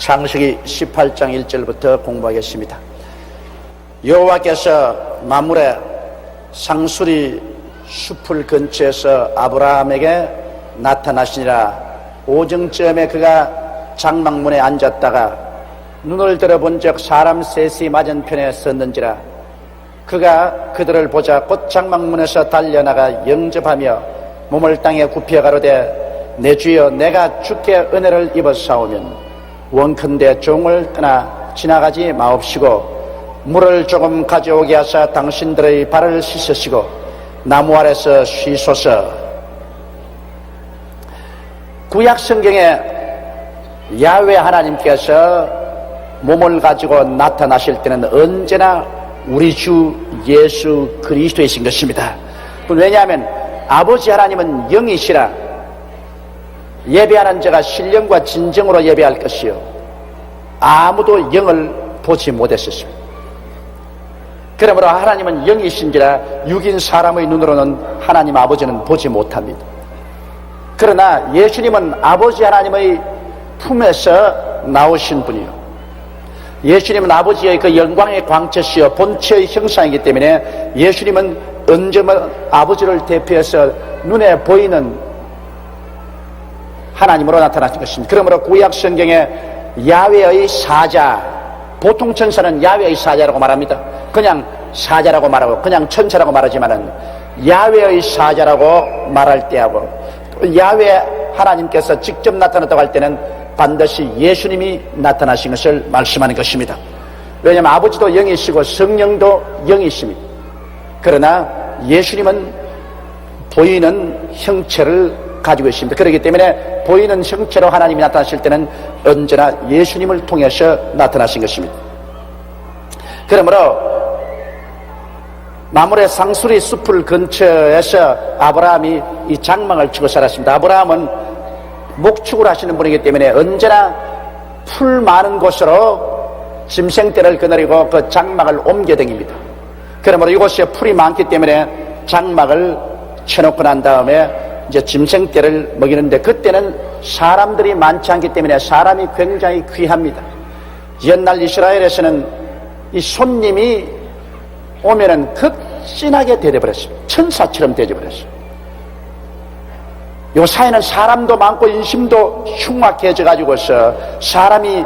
창세기 18장 1절부터 공부하겠습니다. 여호와께서 만물의 상수리 숲을 근처에서 아브라함에게 나타나시니라. 오정쯤에 그가 장막문에 앉았다가 눈을 들어본즉 사람 셋이 맞은편에 섰는지라. 그가 그들을 보자 곧 장막문에서 달려나가 영접하며 몸을 땅에 굽혀 가로되 내 주여, 내가 주께 은혜를 입었사오면 원컨대 종을 떠나 지나가지 마옵시고 물을 조금 가져오게 하사 당신들의 발을 씻으시고 나무 아래서 쉬소서. 구약 성경에 야훼 하나님께서 몸을 가지고 나타나실 때는 언제나 우리 주 예수 그리스도이신 것입니다. 왜냐하면 아버지 하나님은 영이시라 예배하는 자가 신령과 진정으로 예배할 것이요 아무도 영을 보지 못했었습니다. 그러므로 하나님은 영이신지라 육인 사람의 눈으로는 하나님 아버지는 보지 못합니다. 그러나 예수님은 아버지 하나님의 품에서 나오신 분이요 예수님은 아버지의 그 영광의 광채시여 본체의 형상이기 때문에 예수님은 언제나 아버지를 대표해서 눈에 보이는 하나님으로 나타나신 것입니다. 그러므로 구약 성경에 야훼의 사자, 보통 천사는 야훼의 사자라고 말합니다. 그냥 사자라고 말하고 그냥 천사라고 말하지만은 야훼의 사자라고 말할 때하고 야훼 하나님께서 직접 나타났다고 할 때는 반드시 예수님이 나타나신 것을 말씀하는 것입니다. 왜냐하면 아버지도 영이시고 성령도 영이십니다. 그러나 예수님은 보이는 형체를 가지고 있습니다. 그렇기 때문에 보이는 형체로 하나님이 나타나실 때는 언제나 예수님을 통해서 나타나신 것입니다. 그러므로 나물의 상수리 숲을 근처에서 아브라함이 이 장막을 치고 살았습니다. 아브라함은 목축을 하시는 분이기 때문에 언제나 풀 많은 곳으로 짐승떼를 거느리고 그 장막을 옮겨 다닙니다. 그러므로 이곳에 풀이 많기 때문에 장막을 쳐놓고 난 다음에 이제 짐승떼를 먹이는데 그때는 사람들이 많지 않기 때문에 사람이 굉장히 귀합니다. 옛날 이스라엘에서는 이 손님이 오면은 극진하게 대접을했습니다. 천사처럼 대접을했어요. 요사이는 사람도 많고 인심도 흉악해져 가지고서 사람이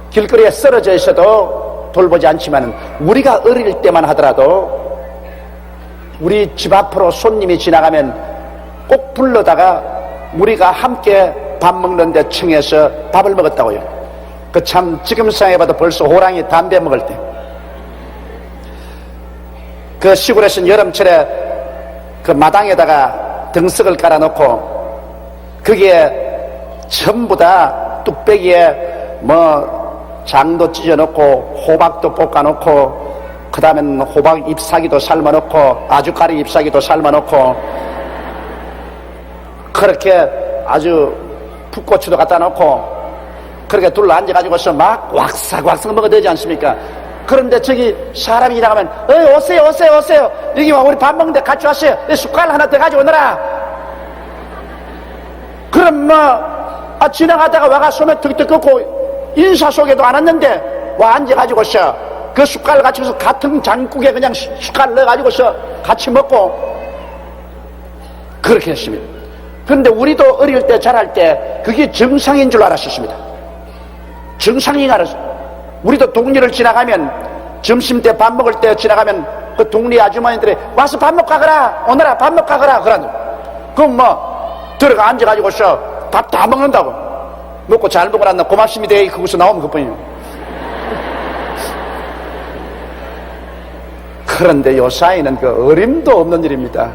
길거리에 쓰러져 있어도 돌보지 않지만 우리가 어릴 때만 하더라도 우리 집 앞으로 손님이 지나가면 꼭 불러다가 우리가 함께 밥 먹는데 층에서 밥을 먹었다고요. 그 참 지금 생각해봐도 벌써 호랑이 담배 먹을 때 그 시골에서는 여름철에 그 마당에다가 등석을 깔아놓고 거기에 전부 다 뚝배기에 뭐 장도 찢어놓고 호박도 볶아놓고 그 다음엔 호박 잎사귀도 삶아놓고 아주까리 잎사귀도 삶아놓고 그렇게 아주 풋고추도 갖다 놓고 그렇게 둘러 앉아가지고서 막 왁삭왁삭 먹어야 되지 않습니까? 그런데 저기 사람이 지나가면 오세요 오세요 오세요 여기 와 우리 밥 먹는데 같이 왔어요. 숟갈 하나 더 가지고 오너라. 그럼 뭐 지나가다가 와가 소매 턱턱 긋고 인사 소개도 안 했는데 와 앉아가지고서 그 숟갈 가지고서 같은 장국에 그냥 숟갈 넣어가지고서 같이 먹고 그렇게 했습니다. 그런데 우리도 어릴 때 자랄 때 그게 정상인 줄 알았었습니다. 정상인 알았어요. 우리도 동리를 지나가면 점심때 밥 먹을 때 지나가면 그 동리 아주머니들이 와서 밥 먹고 가거라 오너라 밥 먹고 가거라 그러는 그럼 뭐 들어가 앉아가지고서 밥 다 먹는다고 먹고 잘 먹고 났나 고맙습니다 거기서 나오면 그뿐이에요. 그런데 요사이는 그 어림도 없는 일입니다.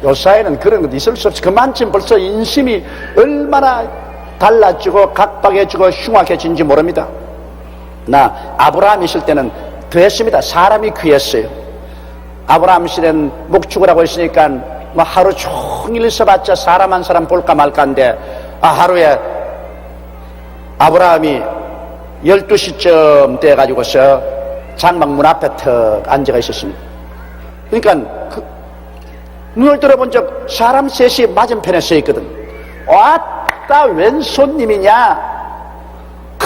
요사이는 그런 것 있을 수 없이 그만큼 벌써 인심이 얼마나 달라지고 각박해지고 흉악해진지 모릅니다. 나 아브라함 있을 때는 더했습니다. 사람이 귀했어요. 아브라함 시대는 목축을 하고 있으니까 뭐 하루 종일 있어봤자 사람 한 사람 볼까 말까인데 하루에 아브라함이 12시쯤 돼가지고서 장막문 앞에 턱 앉아가 있었습니다. 그러니까 눈을 들어본 적 사람 셋이 맞은편에 서 있거든. 왔다 웬 손님이냐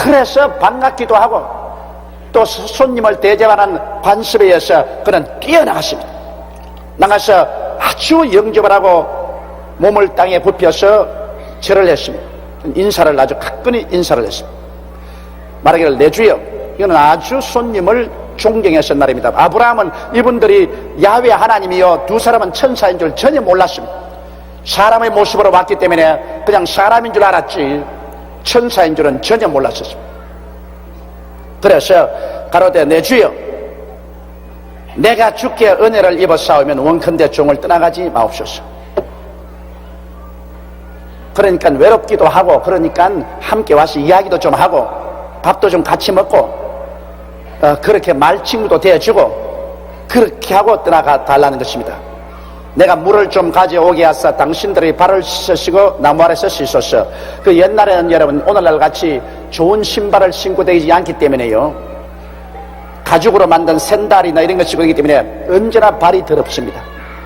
그래서 반갑기도 하고 또 손님을 대접하는 관습에 의해서 그는 뛰어나갔습니다. 나가서 아주 영접을 하고 몸을 땅에 굽혀서 절을 했습니다. 인사를 아주 가끈히 인사를 했습니다. 말하기를 내 주여. 이거는 아주 손님을 존경했던 말입니다. 아브라함은 이분들이 야훼 하나님이요 두 사람은 천사인 줄 전혀 몰랐습니다. 사람의 모습으로 왔기 때문에 그냥 사람인 줄 알았지 천사인 줄은 전혀 몰랐었습니다. 그래서 가로되 내 주여 내가 주께 은혜를 입어 싸우면 원컨대 종을 떠나가지 마옵소서. 그러니까 외롭기도 하고 그러니까 함께 와서 이야기도 좀 하고 밥도 좀 같이 먹고 그렇게 말친구도 되어주고 그렇게 하고 떠나가 달라는 것입니다. 내가 물을 좀 가져오게 하사 당신들의 발을 씻으시고 나무 아래서 씻었어. 그 옛날에는 여러분 오늘날 같이 좋은 신발을 신고 다니지 않기 때문에요 가죽으로 만든 샌들이나 이런 것 신고 다니기 때문에 언제나 발이 더럽습니다.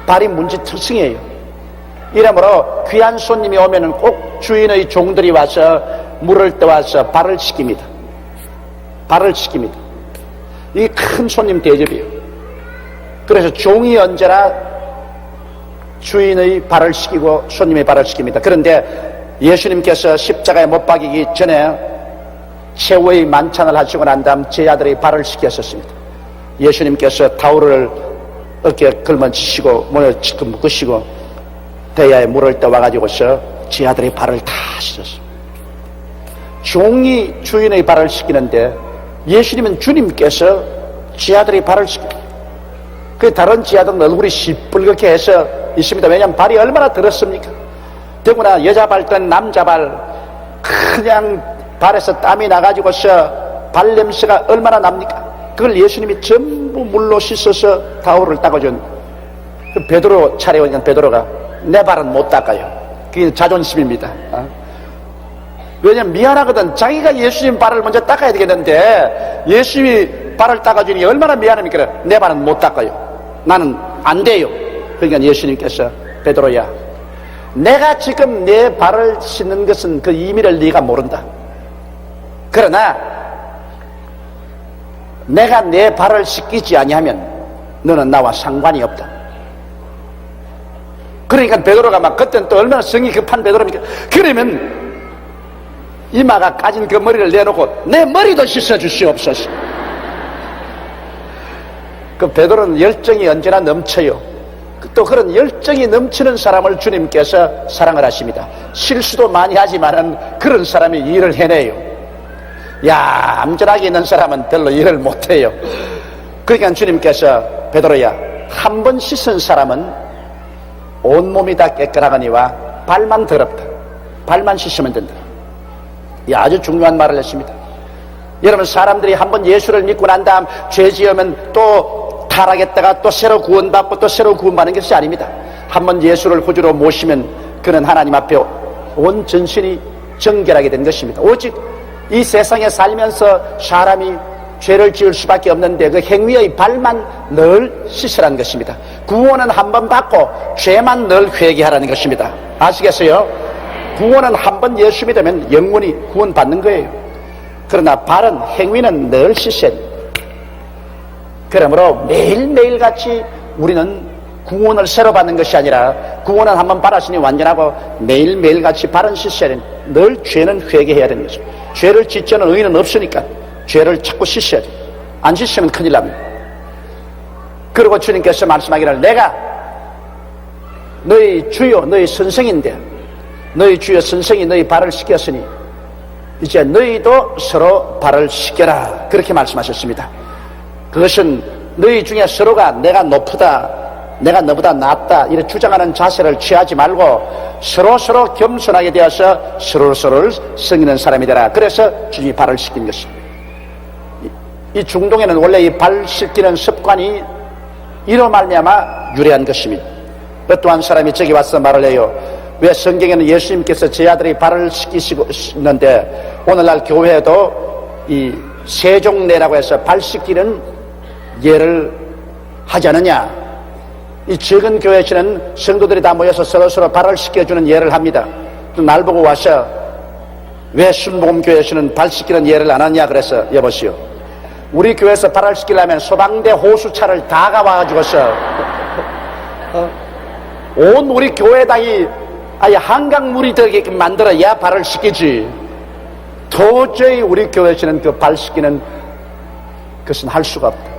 발이 문제투성이에요. 이러므로 귀한 손님이 오면은 꼭 주인의 종들이 와서 물을 떠와서 발을 씻깁니다. 발을 씻깁니다. 이 큰 손님 대접이에요. 그래서 종이 언제나 주인의 발을 씻기고 손님의 발을 씻깁니다. 그런데 예수님께서 십자가에 못 박이기 전에 최후의 만찬을 하시고 난 다음 제 아들의 발을 씻겼었습니다. 예수님께서 타올을 어깨에 걸머지시고 몸에 지금 묶으시고 대야에 물을 떠와가지고서 제 아들의 발을 다 씻었습니다. 종이 주인의 발을 씻기는데 예수님은 주님께서 제 아들의 발을 씻깁니다. 그 다른 제 아들은 얼굴이 시뻘겋게 해서 있습니다. 왜냐하면 발이 얼마나 더럽습니까? 더구나 여자 발 또는 남자 발 그냥 발에서 땀이 나가지고서 발냄새가 얼마나 납니까? 그걸 예수님이 전부 물로 씻어서 타올을 닦아준 그 베드로 차례에 오니까 베드로가 내 발은 못 닦아요. 그게 자존심입니다. 왜냐면 미안하거든. 자기가 예수님 발을 먼저 닦아야 되겠는데 예수님이 발을 닦아주니 얼마나 미안합니까? 내 발은 못 닦아요. 나는 안 돼요. 그러니까 예수님께서 베드로야 내가 지금 내 발을 씻는 것은 그 의미를 네가 모른다. 그러나 내가 내 발을 씻기지 아니하면 너는 나와 상관이 없다. 그러니까 베드로가 막 그때는 또 얼마나 성이 급한 베드로입니까? 그러면 이마가 까진 그 머리를 내놓고 내 머리도 씻어주시옵소서. 그 베드로는 열정이 언제나 넘쳐요. 또 그런 열정이 넘치는 사람을 주님께서 사랑을 하십니다. 실수도 많이 하지만은 그런 사람이 일을 해내요. 얌전하게 있는 사람은 별로 일을 못해요. 그러니까 주님께서 베드로야 한 번 씻은 사람은 온몸이 다 깨끗하거니와 발만 더럽다. 발만 씻으면 된다. 이 아주 중요한 말을 했습니다. 여러분 사람들이 한번 예수를 믿고 난 다음 죄 지으면 또 타락했다가 또 새로 구원받고 또 새로 구원받는 것이 아닙니다. 한번 예수를 구주로 모시면 그는 하나님 앞에 온 전신이 정결하게 된 것입니다. 오직 이 세상에 살면서 사람이 죄를 지을 수밖에 없는데 그 행위의 발만 늘 씻으라는 것입니다. 구원은 한 번 받고 죄만 늘 회개하라는 것입니다. 아시겠어요? 구원은 한 번 예수 믿으면 영원히 구원받는 거예요. 그러나 발은 행위는 늘 씻어야 돼요. 그러므로 매일매일 같이 우리는 구원을 새로 받는 것이 아니라 구원은 한번 받았으니 완전하고 매일매일 같이 발은 씻어야 됩니다. 늘 죄는 회개해야 되는 것입니다. 죄를 짓지는 의인은 없으니까 죄를 자꾸 씻어야 돼요. 안 씻으면 큰일 납니다. 그리고 주님께서 말씀하기를 내가 너희 주요 너희 선생인데 너희 주여 선생이 너희 발을 씻겼으니 이제 너희도 서로 발을 씻겨라 그렇게 말씀하셨습니다. 그것은 너희 중에 서로가 내가 높다 내가 너보다 낫다 이렇게 주장하는 자세를 취하지 말고 서로 겸손하게 되어서 서로를 섬기는 사람이 되라. 그래서 주님이 발을 씻긴 것입니다. 이 중동에는 원래 이 발 씻기는 습관이 이로 말미암아 유래한 것입니다. 어떠한 사람이 저기 와서 말을 해요. 왜 성경에는 예수님께서 제 아들이 발을 씻기시고 있는데 오늘날 교회에도 이 세종례라고 해서 발 씻기는 예를 하지 않느냐. 이 적은 교회에서는 성도들이 다 모여서 서로 발을 씻겨주는 예를 합니다. 날 보고 와서 왜 순복음교회에서는 발 씻기는 예를 안 하냐 그래서 여보시오, 우리 교회에서 발을 씻기려면 소방대 호수차를 다 가와가지고서 온 우리 교회당이 아예 한강물이 되게끔 만들어야 발을 씻기지. 도저히 우리 교회에서는 그 발 씻기는 그것은 할 수가 없다.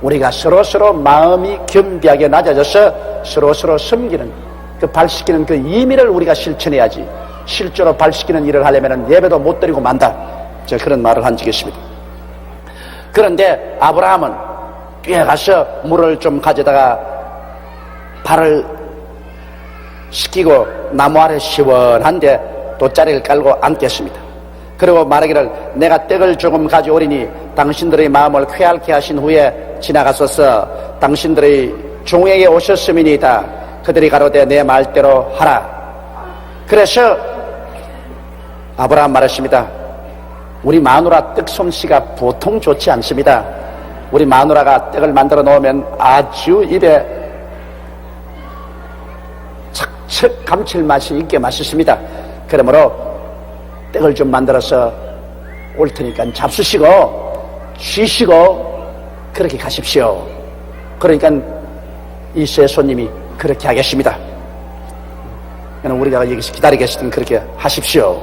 우리가 서로서로 마음이 겸비하게 낮아져서 서로서로 섬기는 그 발 씻기는 그 의미를 우리가 실천해야지, 실제로 발 씻기는 일을 하려면 예배도 못 드리고 만다. 제가 그런 말을 한 적이 있습니다. 그런데 아브라함은 뛰어가서 물을 좀 가져다가 발을 씻기고 나무 아래 시원한데 돗자리를 깔고 앉겠습니다. 그리고 말하기를 내가 떡을 조금 가져오리니 당신들의 마음을 쾌활케 하신 후에 지나가소서. 당신들의 종에게 오셨음이니이다. 그들이 가로되 내 말대로 하라. 그래서 아브라함 말했습니다. 우리 마누라 떡 솜씨가 보통 좋지 않습니다. 우리 마누라가 떡을 만들어 놓으면 아주 입에 착착 감칠맛이 있게 맛있습니다. 그러므로 떡을 좀 만들어서 올 테니까 잡수시고 쉬시고 그렇게 가십시오. 그러니까 이 세 손님이 그렇게 하겠습니다. 우리가 여기서 기다리겠으면 그렇게 하십시오.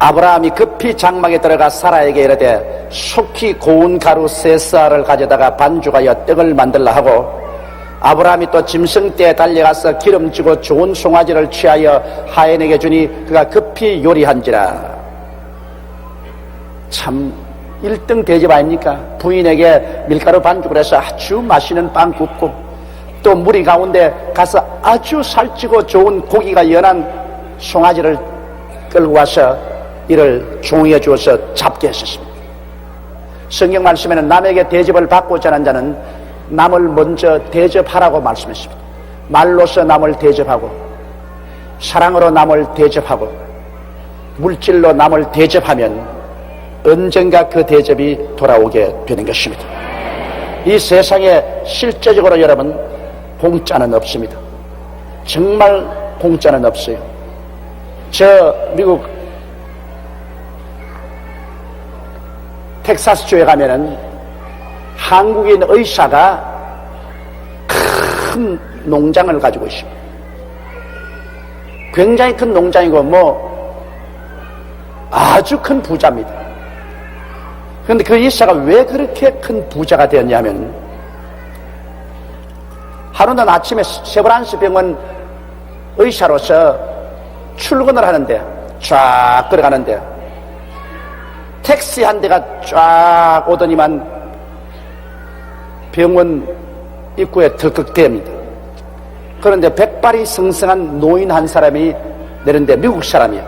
아브라함이 급히 장막에 들어가 사라에게 이르되 속히 고운 가루 세 쌀을 가져다가 반죽하여 떡을 만들라 하고, 아브라함이 또 짐승떼에 달려가서 기름지고 좋은 송아지를 취하여 하인에게 주니 그가 급히 요리한지라. 참 1등 대접 아닙니까? 부인에게 밀가루 반죽을 해서 아주 맛있는 빵 굽고, 또 무리 가운데 가서 아주 살찌고 좋은 고기가 연한 송아지를 끌고 와서 이를 종이에 주어서 잡게 했었습니다. 성경 말씀에는 남에게 대접을 받고자 하는 자는 남을 먼저 대접하라고 말씀했습니다. 말로서 남을 대접하고, 사랑으로 남을 대접하고, 물질로 남을 대접하면 언젠가 그 대접이 돌아오게 되는 것입니다. 이 세상에 실제적으로 여러분 공짜는 없습니다. 정말 공짜는 없어요. 저 미국 텍사스주에 가면은 한국인 의사가 큰 농장을 가지고 있습니다. 굉장히 큰 농장이고 아주 큰 부자입니다. 그런데 그 의사가 왜 그렇게 큰 부자가 되었냐면, 하루는 아침에 세브란스 병원 의사로서 출근을 하는데, 쫙 걸어가는데 택시 한 대가 쫙 오더니만 병원 입구에 덜컥대입니다. 그런데 백발이 성성한 노인 한 사람이 내렸는데 미국 사람이에요.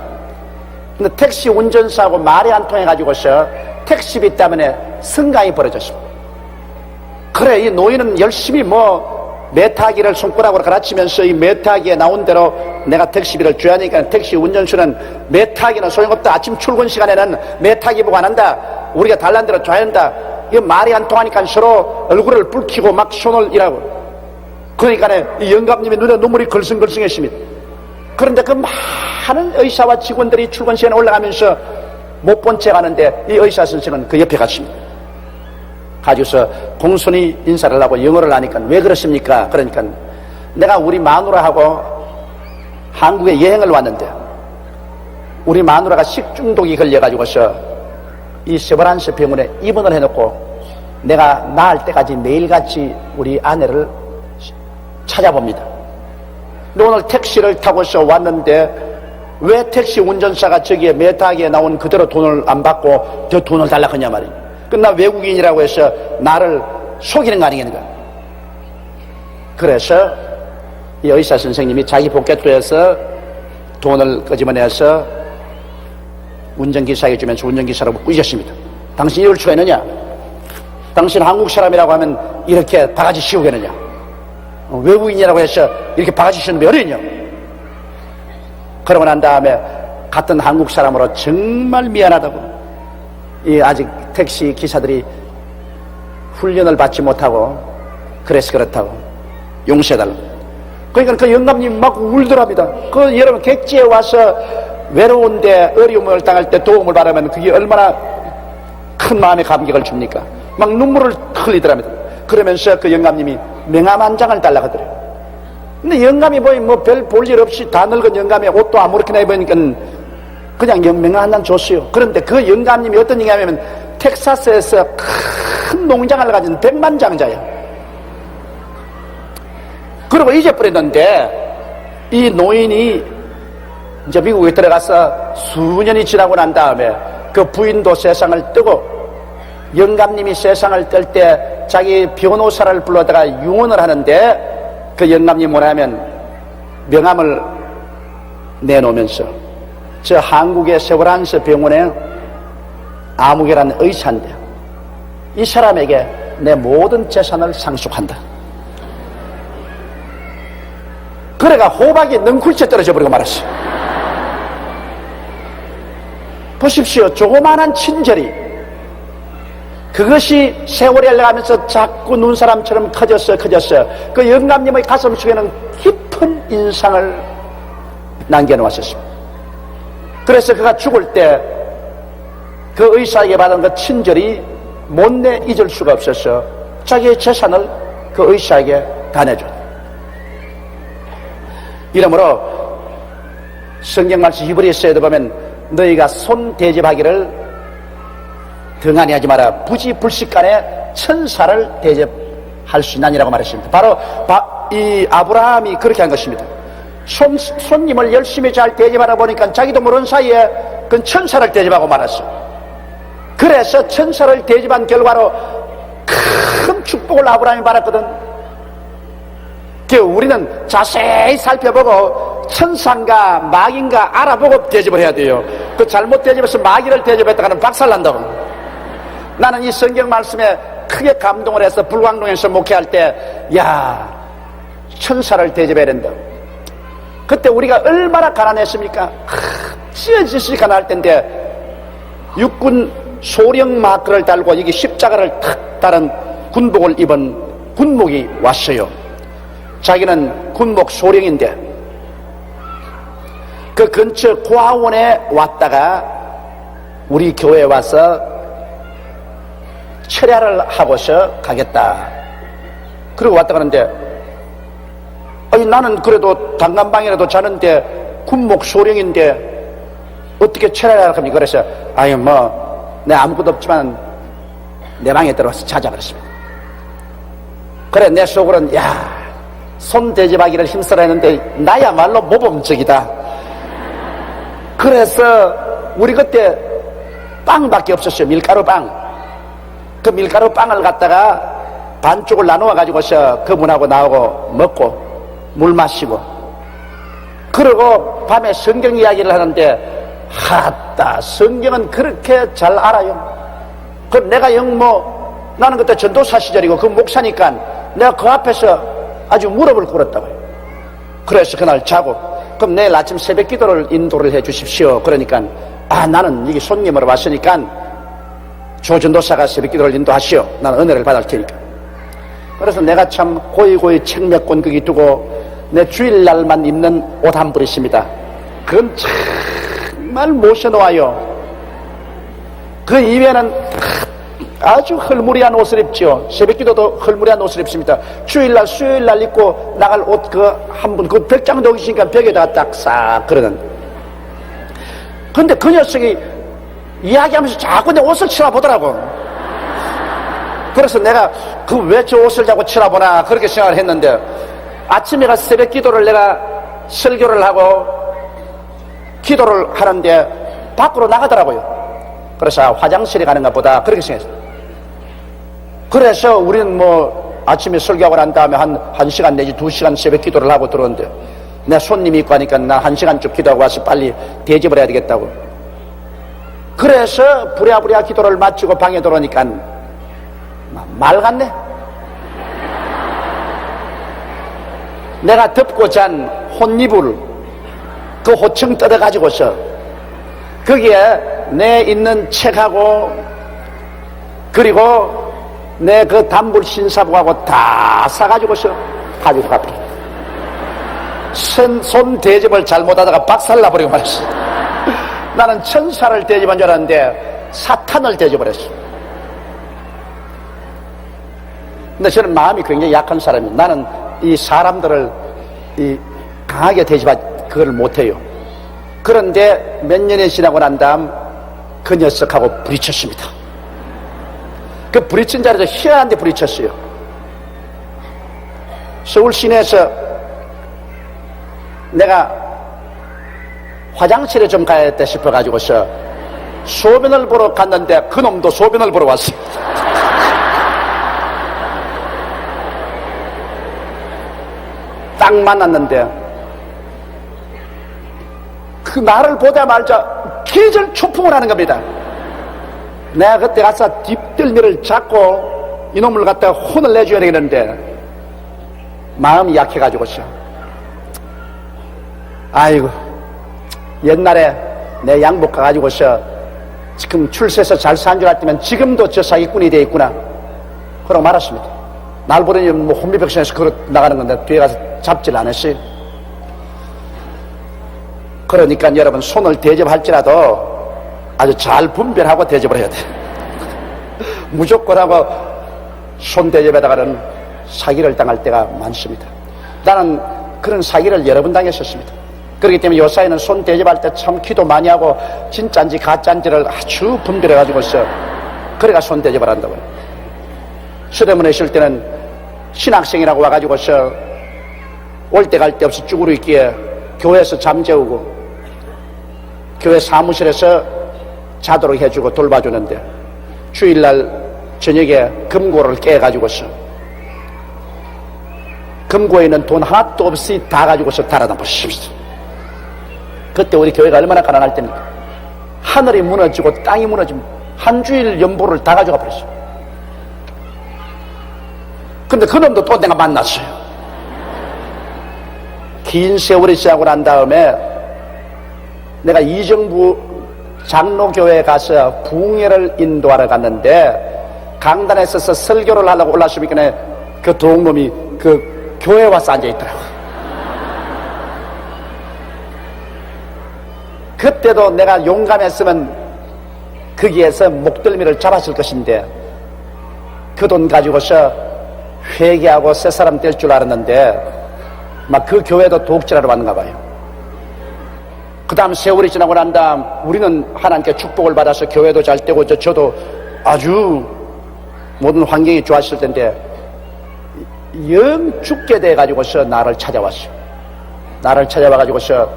근데 택시 운전사하고 말이 안 통해가지고서 택시비 때문에 승강이 벌어졌습니다. 그래, 이 노인은 열심히 메타기를 손가락으로 가르치면서 이 메타기에 나온 대로 내가 택시비를 줘야 하니까 택시 운전수는 메타기는 소용없다. 아침 출근 시간에는 메타기 보고 안 한다. 우리가 달란 대로 줘야 한다. 이 말이 안 통하니까 서로 얼굴을 붉히고 막 손을 일하고. 그러니까 이 영감님의 눈에 눈물이 걸성걸성했습니다. 그런데 그 많은 의사와 직원들이 출근 시간에 올라가면서 못 본 채 가는데 이 의사 선생은 그 옆에 갔습니다. 가지고서 공손히 인사를 하고 영어를 하니까 왜 그러십니까? 그러니까 내가 우리 마누라하고 한국에 여행을 왔는데 우리 마누라가 식중독이 걸려가지고서 이 세브란스 병원에 입원을 해놓고 내가 나을 때까지 매일같이 우리 아내를 찾아봅니다. 근데 오늘 택시를 타고서 왔는데 왜 택시 운전사가 저기에 메타기에 나온 그대로 돈을 안 받고 저 돈을 달라고 하냐 말이에요. 나 외국인이라고 해서 나를 속이는 거 아니겠는가. 그래서 이 의사 선생님이 자기 포켓에서 돈을 끄집어내서 운전기사에게 주면서 운전기사라고 꾸짖었습니다. 당신이 이럴 수가 있느냐? 당신 한국 사람이라고 하면 이렇게 바가지 씌우겠느냐? 외국인이라고 해서 이렇게 바가지 씌우는 게 어려냐? 그러고 난 다음에 같은 한국 사람으로 정말 미안하다고, 이 아직 택시 기사들이 훈련을 받지 못하고 그래서 그렇다고 용서해달라고. 그러니까 그 영감님 막 울더랍니다. 그 여러분 객지에 와서 외로운데 어려움을 당할 때 도움을 받으면 그게 얼마나 큰 마음의 감격을 줍니까? 막 눈물을 흘리더랍니다. 그러면서 그 영감님이 명함 한 장을 달라고 하더래요. 근데 영감이 뭐 별 볼 일 없이 다 늙은 영감이 옷도 아무렇게나 입으니까 그냥 명함 한 장 줬어요. 그런데 그 영감님이 어떤 영감이냐면 텍사스에서 큰 농장을 가진 백만장자예요. 그리고 잊어버렸는데 이 노인이 이제 미국에 들어가서 수년이 지나고 난 다음에 그 부인도 세상을 뜨고 영감님이 세상을 뜰 때 자기 변호사를 불러다가 유언을 하는데 그 영감님이 뭐냐면 명함을 내놓으면서 저 한국의 세브란스 병원에 아무개라는 의사인데 이 사람에게 내 모든 재산을 상속한다. 그래가 호박이 능쿨째 떨어져 버리고 말았어. 보십시오. 조그마한 친절이 그것이 세월이 흘러가면서 자꾸 눈사람처럼 커졌어. 그 영감님의 가슴 속에는 깊은 인상을 남겨놓았었습니다. 그래서 그가 죽을 때 그 의사에게 받은 그 친절이 못내 잊을 수가 없어서 자기의 재산을 그 의사에게 다 내줬다. 이러므로 성경 말씀 히브리서에도 보면 너희가 손 대접하기를 등한히 하지 마라. 부지불식간에 천사를 대접할 수 있나니라고 말했습니다. 바로 이 아브라함이 그렇게 한 것입니다. 손님을 열심히 잘 대접하다 보니까 자기도 모르는 사이에 그 천사를 대접하고 말았어. 그래서 천사를 대접한 결과로 큰 축복을 아브라함이 받았거든. 우리는 자세히 살펴보고 천사인가 마귀인가 알아보고 대접을 해야 돼요. 그 잘못 대접해서 마귀를 대접했다가는 박살난다고. 나는 이 성경 말씀에 크게 감동을 해서 불광동에서 목회할 때 천사를 대접해야 된다. 그때 우리가 얼마나 가난했습니까? 찢어지시 가난할 텐데 육군 소령 마크를 달고 여기 십자가를 탁 달은 군복을 입은 군목이 왔어요. 자기는 군목 소령인데 그 근처 고아원에 왔다가 우리 교회에 와서 철야를 하고서 가겠다. 그러고 왔다 가는데 나는 그래도 단간방이라도 자는데 군목 소령인데 어떻게 철야를 합니까? 그래서 내 아무것도 없지만 내 방에 들어와서 찾아버렸습니다. 그래 내 속으로는 손 대접하기를 힘쓰라 했는데 나야말로 모범적이다. 그래서 우리 그때 빵밖에 없었어요. 밀가루빵. 그 밀가루빵을 갖다가 반쪽을 나누어 가지고서 그분하고 나오고 먹고 물 마시고 그러고 밤에 성경 이야기를 하는데 성경은 그렇게 잘 알아요. 그럼 내가 나는 그때 전도사 시절이고 그 목사니까 내가 그 앞에서 아주 무릎을 꿇었다고요. 그래서 그날 자고 그럼 내일 아침 새벽 기도를 인도를 해 주십시오. 그러니까 나는 여기 손님으로 왔으니까 조 전도사가 새벽 기도를 인도하시오. 나는 은혜를 받을 테니까. 그래서 내가 참 고이고이 책 몇 권 거기 두고 내 주일날만 입는 옷 한 벌 있습니다. 그건 정말 모셔놓아요. 그 이외에는 아주 헐무리한 옷을 입죠. 새벽기도도 헐무리한 옷을 입습니다. 주일날 수요일날 입고 나갈 옷 한 분 그 벽장도 있으니까 벽에다가 딱 싹 그러는. 근데 그 녀석이 이야기하면서 자꾸 내 옷을 쳐다보더라고. 그래서 내가 왜 저 옷을 자꾸 쳐다보나 그렇게 생각을 했는데 아침에 가서 새벽기도를 내가 설교를 하고 기도를 하는데 밖으로 나가더라고요. 그래서 화장실에 가는가 보다 그렇게 생각했어요. 그래서 우리는 아침에 설교하고 난 다음에 한 1시간 내지 2시간 새벽 기도를 하고 들어오는데 내 손님이 있고 하니까 나 1시간쯤 기도하고 와서 빨리 대접을 해야 되겠다고. 그래서 부랴부랴 기도를 마치고 방에 들어오니까 말 같네. 내가 덮고 잔 혼이불 그 호청 뜯어가지고서 거기에 내 있는 책하고 그리고 내 그 단불 신사복하고 다 사가지고서 가지고 가버려. 손 대접을 잘못하다가 박살나버리고 말았어. 나는 천사를 대접한 줄 알았는데 사탄을 대접을 했어. 근데 저는 마음이 굉장히 약한 사람이에요. 나는 이 사람들을 강하게 대접할 그걸 못해요. 그런데 몇 년이 지나고 난 다음 그 녀석하고 부딪혔습니다. 그 부딪힌 자리에서 희한한 데 부딪혔어요. 서울 시내에서 내가 화장실에 좀 가야겠다 싶어가지고서 소변을 보러 갔는데 그 놈도 소변을 보러 왔어요. 딱 만났는데 그 나를 보자마자 계절 초풍을 하는 겁니다. 내가 그때 가서 뒷덜미를 잡고 이놈을 갖다가 혼을 내줘야 되겠는데 마음이 약해가지고서 아이고 옛날에 내 양복 가가지고서 지금 출세해서 잘 산 줄 알았더니 지금도 저 사기꾼이 돼 있구나 그러고 말았습니다. 날 보더니 뭐 혼비백산에서 걸어 나가는 건데 뒤에 가서 잡질 않았어요. 그러니까 여러분 손을 대접할지라도 아주 잘 분별하고 대접을 해야 돼. 무조건 하고 손 대접에다가는 사기를 당할 때가 많습니다. 나는 그런 사기를 여러 번 당했었습니다. 그렇기 때문에 요사이는 손 대접할 때 참 기도 많이 하고 진짜인지 가짜인지를 아주 분별해가지고서 그래가 손 대접을 한다고요. 서대문에 있을 때는 신학생이라고 와가지고서 올 때 갈 데 없이 쭈그러 있기에 교회에서 잠재우고 교회 사무실에서 자도록 해주고 돌봐주는데 주일날 저녁에 금고를 깨가지고서 금고에 있는 돈 하나도 없이 다 가지고서 달아나 보십시오. 그때 우리 교회가 얼마나 가난할 때입니까? 하늘이 무너지고 땅이 무너지면 한 주일 연보를 다 가져가 버렸어요. 근데 그놈도 또 내가 만났어요. 긴 세월이 지나고 난 다음에 내가 이정부 장로교회에 가서 부흥회를 인도하러 갔는데 강단에 서서 설교를 하려고 올랐으니까 그 도둑놈이 그 교회에 와서 앉아있더라고요. 그때도 내가 용감했으면 거기에서 목덜미를 잡았을 것인데 그 돈 가지고서 회개하고 새 사람 될 줄 알았는데 막 그 교회도 도둑질하러 왔는가 봐요. 그 다음 세월이 지나고 난 다음 우리는 하나님께 축복을 받아서 교회도 잘 되고 저도 아주 모든 환경이 좋았을 텐데 영 죽게 돼 가지고서 나를 찾아왔어요. 나를 찾아와 가지고서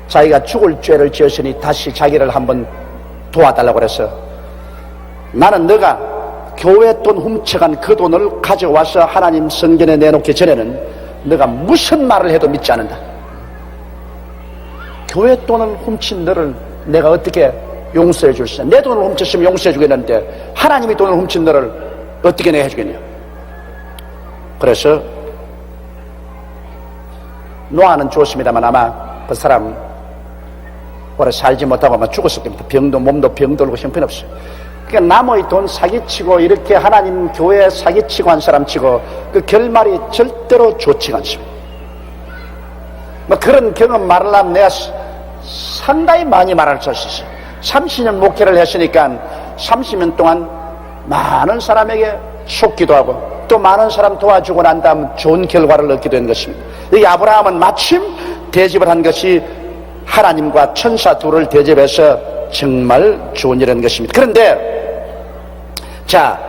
자기가 죽을 죄를 지었으니 다시 자기를 한번 도와달라고 그래서 나는 너가 교회 돈 훔쳐간 그 돈을 가져와서 하나님 성전에 내놓기 전에는 너가 무슨 말을 해도 믿지 않는다. 교회 돈을 훔친 너를 내가 어떻게 용서해 줄 수 있냐. 내 돈을 훔쳤으면 용서해 주겠는데 하나님이 돈을 훔친 너를 어떻게 내가 해주겠냐. 그래서 노아는 좋습니다만 아마 그 사람 오래 살지 못하고 아마 죽었을 겁니다. 몸도 병들고 형편없어요. 그러니까 남의 돈 사기치고 이렇게 하나님 교회 사기치고 한 사람 치고 그 결말이 절대로 좋지가 않습니다. 뭐 그런 경험 말하려면 내가 상당히 많이 말할 수 있어요. 30년 목회를 했으니까 30년 동안 많은 사람에게 속기도 하고 또 많은 사람 도와주고 난 다음 좋은 결과를 얻게 된 것입니다. 이 아브라함은 마침 대접을 한 것이 하나님과 천사 둘을 대접해서 정말 좋은 일인 것입니다. 그런데 자,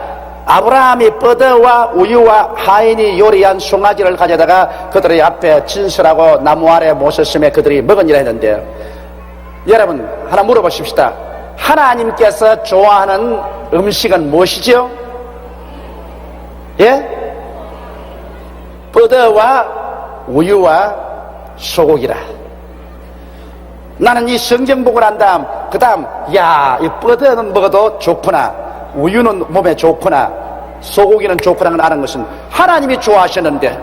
아브라함이 뻐드와 우유와 하인이 요리한 송아지를 가져다가 그들의 앞에 진설하고 나무 아래 모셨음에 그들이 먹으니라 했는데 여러분 하나 물어보십시다. 하나님께서 좋아하는 음식은 무엇이죠? 예? 뻐드와 우유와 소고기라. 나는 이 성경 보고 난 다음 그 다음 야, 이 뻐드는 먹어도 좋구나, 우유는 몸에 좋구나, 소고기는 좋구나 아는 것은 하나님이 좋아하셨는데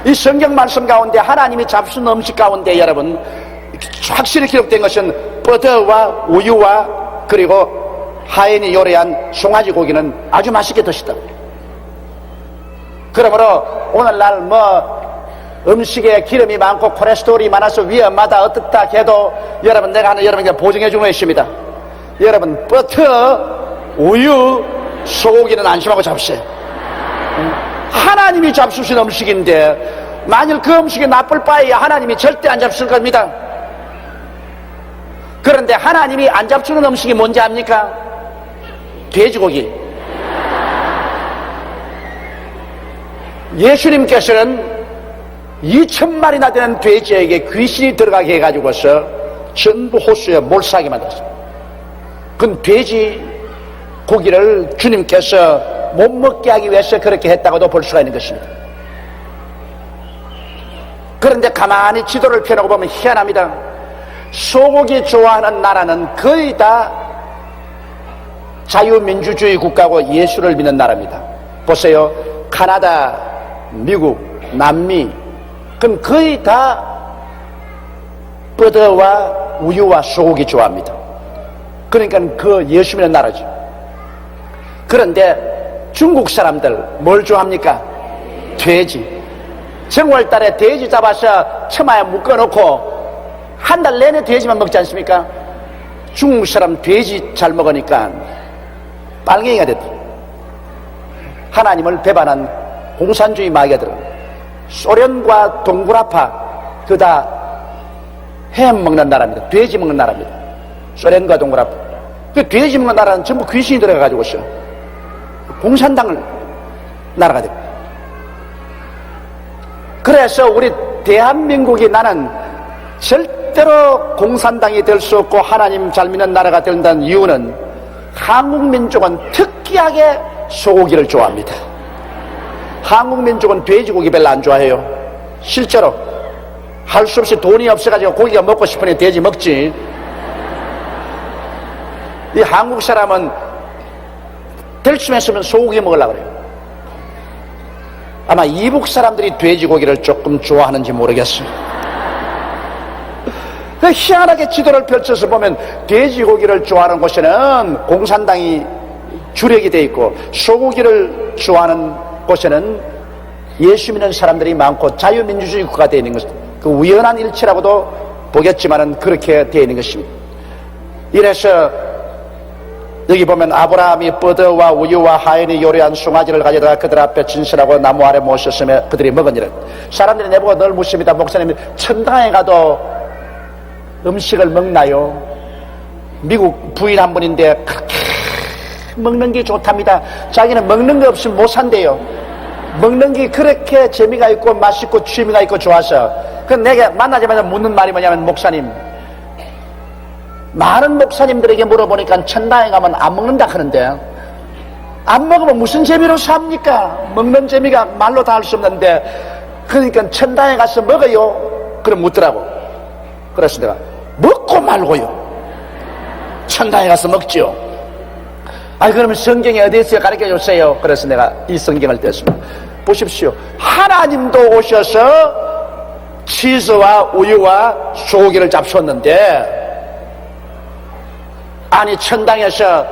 이 성경 말씀 가운데 하나님이 잡수는 음식 가운데 여러분 확실히 기록된 것은 뻐드와 우유와 그리고 하인이 요리한 송아지 고기는 아주 맛있게 드시다고. 그러므로 오늘날 뭐 음식에 기름이 많고 콜레스테롤이 많아서 위험하다 어떻다 해도 여러분, 내가 하나 여러분에게 보증해 주고 있습니다. 여러분, 버터, 우유, 소고기는 안심하고 잡으세요. 하나님이 잡수신 음식인데 만일 그 음식이 나쁠 바에야 하나님이 절대 안 잡술 겁니다. 그런데 하나님이 안 잡수는 음식이 뭔지 압니까? 돼지고기. 예수님께서는 2,000마리나 되는 돼지에게 귀신이 들어가게 해가지고서 전부 호수에 몰사하게 만들었습니다. 그건 돼지 고기를 주님께서 못 먹게 하기 위해서 그렇게 했다고도 볼 수가 있는 것입니다. 그런데 가만히 지도를 펴놓고 보면 희한합니다. 소고기 좋아하는 나라는 거의 다 자유민주주의 국가고 예수를 믿는 나라입니다. 보세요. 카나다, 미국, 남미, 그럼 거의 다 버터와 우유와 소고기 좋아합니다. 그러니까 그 예수 믿는 나라죠. 그런데 중국 사람들 뭘 좋아합니까? 돼지. 정월달에 돼지 잡아서 처마에 묶어놓고 한 달 내내 돼지만 먹지 않습니까? 중국 사람 돼지 잘 먹으니까 빨갱이가 됐다. 하나님을 배반한 공산주의 마귀들은 소련과 동굴아파 그다 햄 먹는 나라입니다. 돼지 먹는 나라입니다. 소련과 동굴아파. 그 돼지 먹는 나라는 전부 귀신이 들어가가지고 있어. 공산당을 나라가 됩니다. 그래서 우리 대한민국이 나는 절대로 공산당이 될 수 없고 하나님 잘 믿는 나라가 된다는 이유는 한국 민족은 특이하게 소고기를 좋아합니다. 한국 민족은 돼지고기 별로 안 좋아해요. 실제로 할 수 없이 돈이 없어가지고 고기가 먹고 싶으니 돼지 먹지. 이 한국 사람은 될 수만 있으면 소고기 먹으려고 그래요. 아마 이북 사람들이 돼지고기를 조금 좋아하는지 모르겠어요. 희한하게 지도를 펼쳐서 보면 돼지고기를 좋아하는 곳에는 공산당이 주력이 돼 있고 소고기를 좋아하는 곳에는 예수 믿는 사람들이 많고 자유민주주의 국가가 되어 있는 것입니다. 그 우연한 일치라고도 보겠지만은 그렇게 되어 있는 것입니다. 이래서 여기 보면 아브라함이 버터와 우유와 하인이 요리한 송아지를 가져다가 그들 앞에 진설하고 나무 아래 모셨으며 그들이 먹으니라. 사람들이 내보고 늘 묻습니다. 목사님, 천당에 가도 음식을 먹나요? 미국 부인 한 분인데 그렇게 먹는 게 좋답니다. 자기는 먹는 거 없으면 못 산대요. 먹는 게 그렇게 재미가 있고 맛있고 취미가 있고 좋아서. 그럼 내가 만나자마자 묻는 말이 뭐냐면, 목사님, 많은 목사님들에게 물어보니까 천당에 가면 안 먹는다 하는데 안 먹으면 무슨 재미로 삽니까? 먹는 재미가 말로 다 할 수 없는데, 그러니까 천당에 가서 먹어요? 그럼 묻더라고. 그래서 내가 먹고 말고요. 천당에 가서 먹지요. 아니 그러면 성경에 어디에서 가르쳐 줬어요? 그래서 내가 이 성경을 뗐습니다. 보십시오. 하나님도 오셔서 치즈와 우유와 소고기를 잡수었는데, 아니 천당에서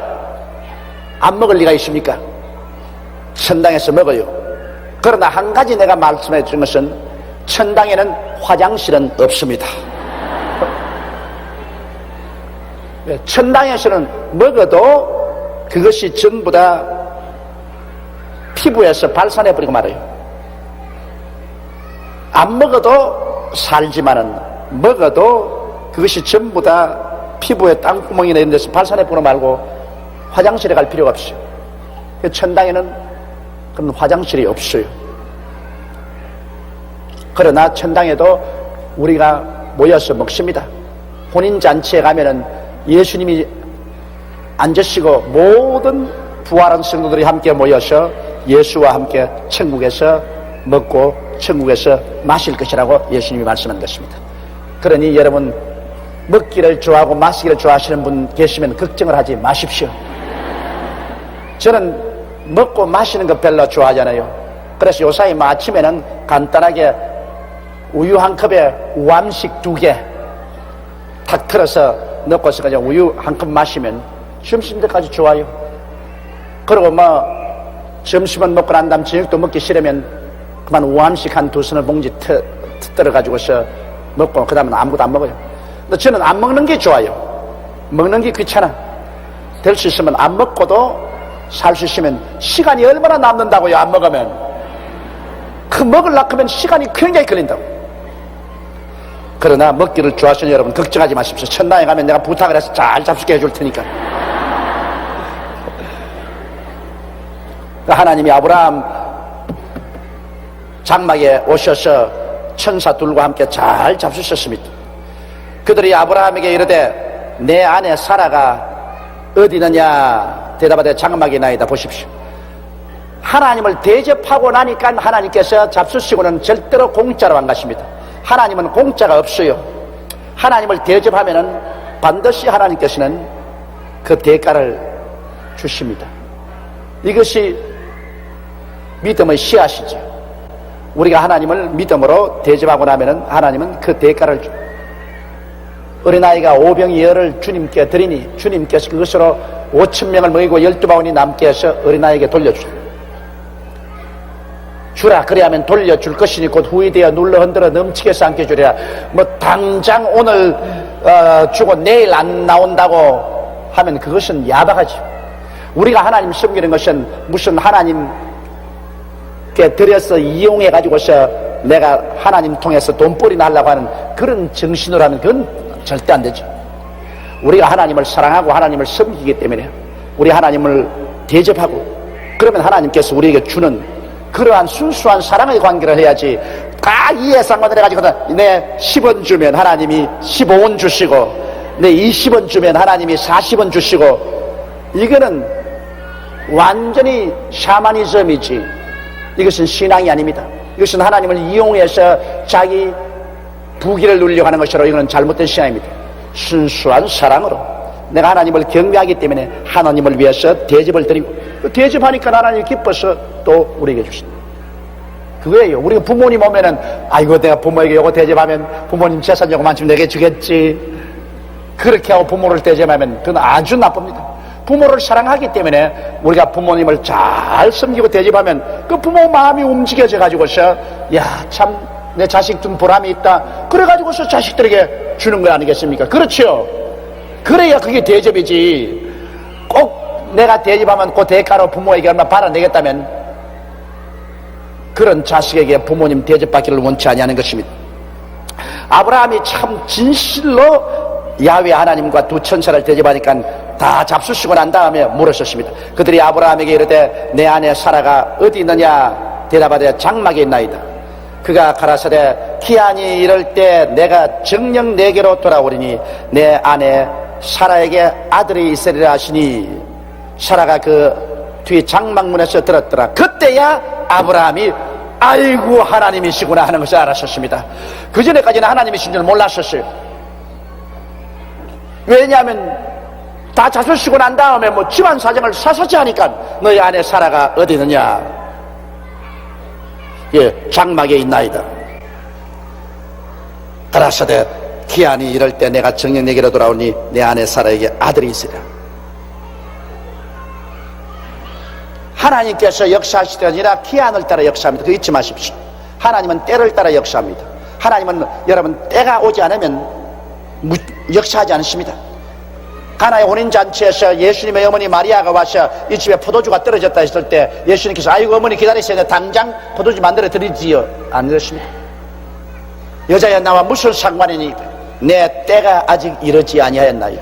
안 먹을 리가 있습니까? 천당에서 먹어요. 그러나 한 가지 내가 말씀해 준 것은 천당에는 화장실은 없습니다. 천당에서는 먹어도 그것이 전부 다 피부에서 발산해버리고 말아요. 안 먹어도 살지만은 먹어도 그것이 전부 다 피부에 땅구멍이 내는 데서 발산해버리고 말고 화장실에 갈 필요가 없어요. 천당에는 그런 화장실이 없어요. 그러나 천당에도 우리가 모여서 먹습니다. 혼인잔치에 가면은 예수님이 앉으시고 모든 부활한 성도들이 함께 모여서 예수와 함께 천국에서 먹고 천국에서 마실 것이라고 예수님이 말씀한 것입니다. 그러니 여러분, 먹기를 좋아하고 마시기를 좋아하시는 분 계시면 걱정을 하지 마십시오. 저는 먹고 마시는 거 별로 좋아하잖아요. 그래서 요사이 아침에는 간단하게 우유 한 컵에 우암식 2개 탁 틀어서 넣고서 그냥 우유 한 컵 마시면 점심 때까지 좋아요. 그리고 뭐 점심은 먹고 난 다음 저녁도 먹기 싫으면 그만 우암식 한 2선을 봉지 떨어가지고서 먹고 그 다음은 아무것도 안 먹어요. 근데 저는 안 먹는 게 좋아요. 먹는 게 귀찮아. 될 수 있으면 안 먹고도 살 수 있으면 시간이 얼마나 남는다고요. 안 먹으면 그 먹으려고 하면 시간이 굉장히 걸린다고. 그러나 먹기를 좋아하시는 여러분 걱정하지 마십시오. 천당에 가면 내가 부탁을 해서 잘 잡수게 해줄 테니까. 하나님이 아브라함 장막에 오셔서 천사 둘과 함께 잘 잡수셨습니다. 그들이 아브라함에게 이르되 내 아내 사라가 어디 있느냐 대답하되 장막에 나이다. 보십시오. 하나님을 대접하고 나니까 하나님께서 잡수시고는 절대로 공짜로 안 가십니다. 하나님은 공짜가 없어요. 하나님을 대접하면은 반드시 하나님께서는 그 대가를 주십니다. 이것이 믿음의 씨앗이죠. 우리가 하나님을 믿음으로 대접하고 나면은 하나님은 그 대가를 줍니다. 어린아이가 오병이어를 주님께 드리니 주님께서 그것으로 5,000명을 먹이고 12바구니 남게 해서 어린아이에게 돌려주라. 주라. 그래야면 돌려줄 것이니 곧 후이되어 눌러 흔들어 넘치게 삼켜 주리라. 뭐 당장 오늘 주고 내일 안 나온다고 하면 그것은 야박하지. 우리가 하나님 섬기는 것은 무슨 하나님께 드려서 이용해 가지고서 내가 하나님 통해서 돈벌이 나려고 하는 그런 정신으로 하면 그건 절대 안 되죠. 우리가 하나님을 사랑하고 하나님을 섬기기 때문에 우리 하나님을 대접하고 그러면 하나님께서 우리에게 주는 그러한 순수한 사랑의 관계를 해야지. 이 예상만을 해가지고 내 10원 주면 하나님이 15원 주시고 내 20원 주면 하나님이 40원 주시고 이거는 완전히 샤머니즘이지. 이것은 신앙이 아닙니다. 이것은 하나님을 이용해서 자기 부귀를 누리려고 하는 것이라 이거는 잘못된 신앙입니다. 순수한 사랑으로 내가 하나님을 경배하기 때문에 하나님을 위해서 대접을 드리고 그 대접하니까 하나님이 기뻐서 또 우리에게 주신다. 그거예요. 우리가 부모님 오면은 아이고 내가 부모에게 요거 대접하면 부모님 재산 요거만큼 내게 주겠지. 그렇게 하고 부모를 대접하면 그건 아주 나쁩니다. 부모를 사랑하기 때문에 우리가 부모님을 잘 섬기고 대접하면 그 부모 마음이 움직여져 가지고서 야 참 내 자식 준 보람이 있다. 그래 가지고서 자식들에게 주는 거 아니겠습니까? 그렇죠. 그래야 그게 대접이지. 꼭 내가 대접하면 그 대가로 부모에게 얼마 받아내겠다면 그런 자식에게 부모님 대접받기를 원치 아니하는 것입니다. 아브라함이 참 진실로 야훼 하나님과 두 천사를 대접하니까 다 잡수시고 난 다음에 물으셨습니다. 그들이 아브라함에게 이르되 내 아내 사라가 어디 있느냐 대답하되 장막에 있나이다. 그가 가라사대 기한이 이럴 때 내가 정녕 내게로 돌아오리니 내 아내 사라에게 아들이 있으리라 하시니 사라가 그 뒤 장막문에서 들었더라. 그때야 아브라함이 아이고 하나님이시구나 하는 것을 알았었습니다. 그전에까지는 하나님이신 줄 몰랐었어요. 왜냐하면 다 자수시고 난 다음에 뭐 집안 사정을 사사치 하니까 너희 아내 사라가 어디 있느냐. 예, 장막에 있나이다. 가라사대 기한이 이럴 때 내가 정녕 내게로 돌아오니 내 아내 사라에게 아들이 있으리라. 하나님께서 역사하실 때가 아니라 기한을 따라 역사합니다. 그거 잊지 마십시오. 하나님은 때를 따라 역사합니다. 하나님은 여러분 때가 오지 않으면 역사하지 않으십니다. 가나의 혼인잔치에서 예수님의 어머니 마리아가 와서 이 집에 포도주가 떨어졌다 했을 때 예수님께서 아이고 어머니 기다리세요. 당장 포도주 만들어 드리지요. 안 그렇습니다. 여자야 나와 무슨 상관이니 내 때가 아직 이르지 아니하였나이다.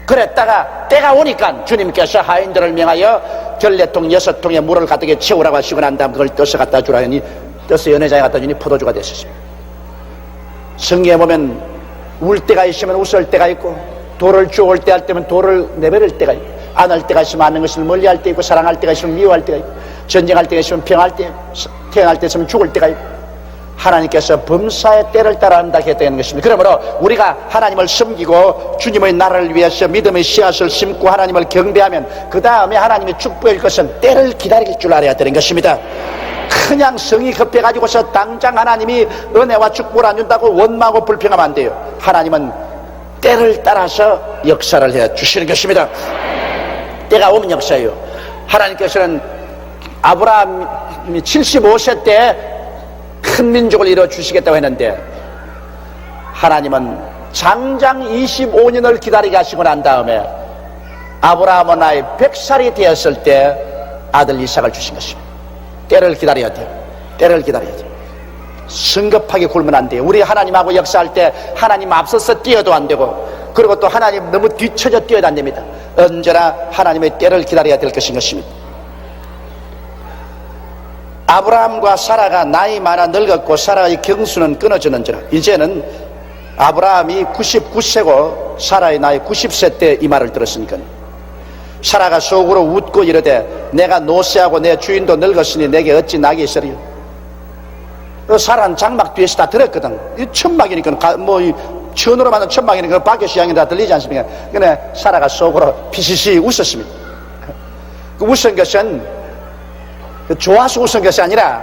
그랬다가 때가 오니까 주님께서 하인들을 명하여 결례통 6통에 물을 가득히 채우라고 하시고 난 다음 그걸 떠서 갖다 주라 하니 떠서 연회장에 갖다 주니 포도주가 됐었습니다. 성경에 보면 울 때가 있으면 웃을 때가 있고 돌을 주울 때 할 때면 돌을 내버릴 때가 있고 안 할 때가 있으면 아는 것을 멀리할 때 있고 사랑할 때가 있으면 미워할 때가 있고 전쟁할 때가 있으면 평할 때 태어날 때 있으면 죽을 때가 있고 하나님께서 범사의 때를 따라 한다 했다는 것입니다. 그러므로 우리가 하나님을 섬기고 주님의 나라를 위해서 믿음의 씨앗을 심고 하나님을 경배하면 그 다음에 하나님이 축복할 것은 때를 기다릴 줄 알아야 되는 것입니다. 그냥 성이 급해가지고서 당장 하나님이 은혜와 축복을 안 준다고 원망하고 불평하면 안 돼요. 하나님은 때를 따라서 역사를 해 주시는 것입니다. 때가 오면 역사예요. 하나님께서는 아브라함이 75세 때 큰 민족을 이루어 주시겠다고 했는데 하나님은 장장 25년을 기다리게 하시고 난 다음에 아브라함은 나이 100살이 되었을 때 아들 이삭을 주신 것입니다. 때를 기다려야 돼요. 때를 기다려야 돼요. 성급하게 굴면 안 돼요. 우리 하나님하고 역사할 때 하나님 앞서서 뛰어도 안 되고, 그리고 또 하나님 너무 뒤처져 뛰어도 안 됩니다. 언제나 하나님의 때를 기다려야 될 것인 것입니다. 아브라함과 사라가 나이 많아 늙었고 사라의 경수는 끊어지는지라. 이제는 아브라함이 99세고 사라의 나이 90세 때 이 말을 들었으니까 사라가 속으로 웃고 이르되 내가 노쇠하고 내 주인도 늙었으니 내게 어찌 낙이 있으리요. 사라는 장막 뒤에서 다 들었거든. 이 천막이니까 이 천으로 만든 천막이니까 밖에서 이야기 다 들리지 않습니까? 근데 사라가 속으로 피시시 웃었습니다. 그 웃은 것은 좋아서 웃은 것이 아니라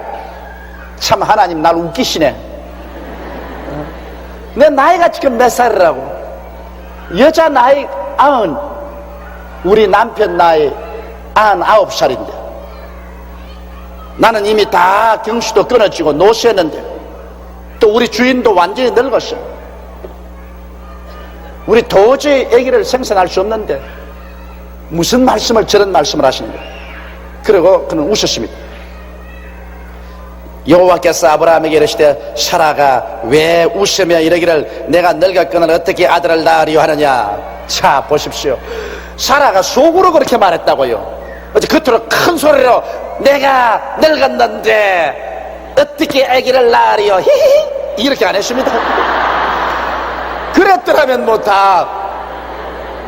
참 하나님 날 웃기시네. 내 나이가 지금 몇 살이라고? 여자 나이 90, 우리 남편 나이 99살인데 나는 이미 다 경수도 끊어지고 노쇠했는데 또 우리 주인도 완전히 늙었어. 우리 도저히 아기를 생산할 수 없는데 무슨 말씀을 저런 말씀을 하시는 거예요. 그리고 그는 웃었습니다. 여호와께서 아브라함에게 이르시되 사라가 왜 웃으며 이러기를 내가 늙었거늘 어떻게 아들을 낳으리요 하느냐. 자 보십시오. 사라가 속으로 그렇게 말했다고요. 어제 겉으로 큰 소리로 내가 늙었는데 어떻게 아기를 낳으리요 히히 이렇게 안 했습니다. 그랬더라면 뭐 다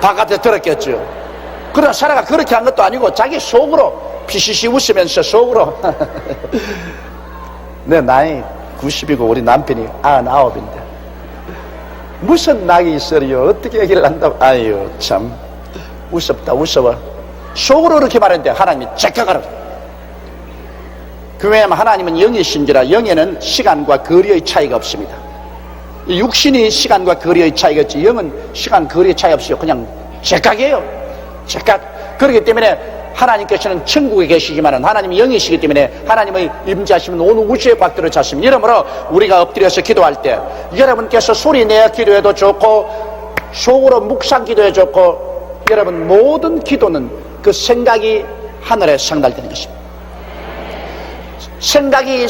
바깥에 들었겠죠. 그러나 사라가 그렇게 한 것도 아니고 자기 속으로 피시시 웃으면서 속으로 내 나이 90이고 우리 남편이 99인데 무슨 낙이 있으리요 어떻게 얘기를 한다고. 아유 참 무섭다 무서워. 속으로 그렇게 말했는데 하나님이 제껴가라. 그 왜냐하면 하나님은 영이신지라 영에는 시간과 거리의 차이가 없습니다. 육신이 시간과 거리의 차이가 있지 영은 시간 거리의 차이 없어요. 그냥 제각이에요. 제각. 그렇기 때문에 하나님께서는 천국에 계시지만은 하나님이 영이시기 때문에 하나님의 임재하시면 온 우주의 곽들을 찼습니다. 이러므로 우리가 엎드려서 기도할 때 여러분께서 소리 내어 기도해도 좋고 속으로 묵상 기도해도 좋고 여러분 모든 기도는 그 생각이 하늘에 상달되는 것입니다. 생각이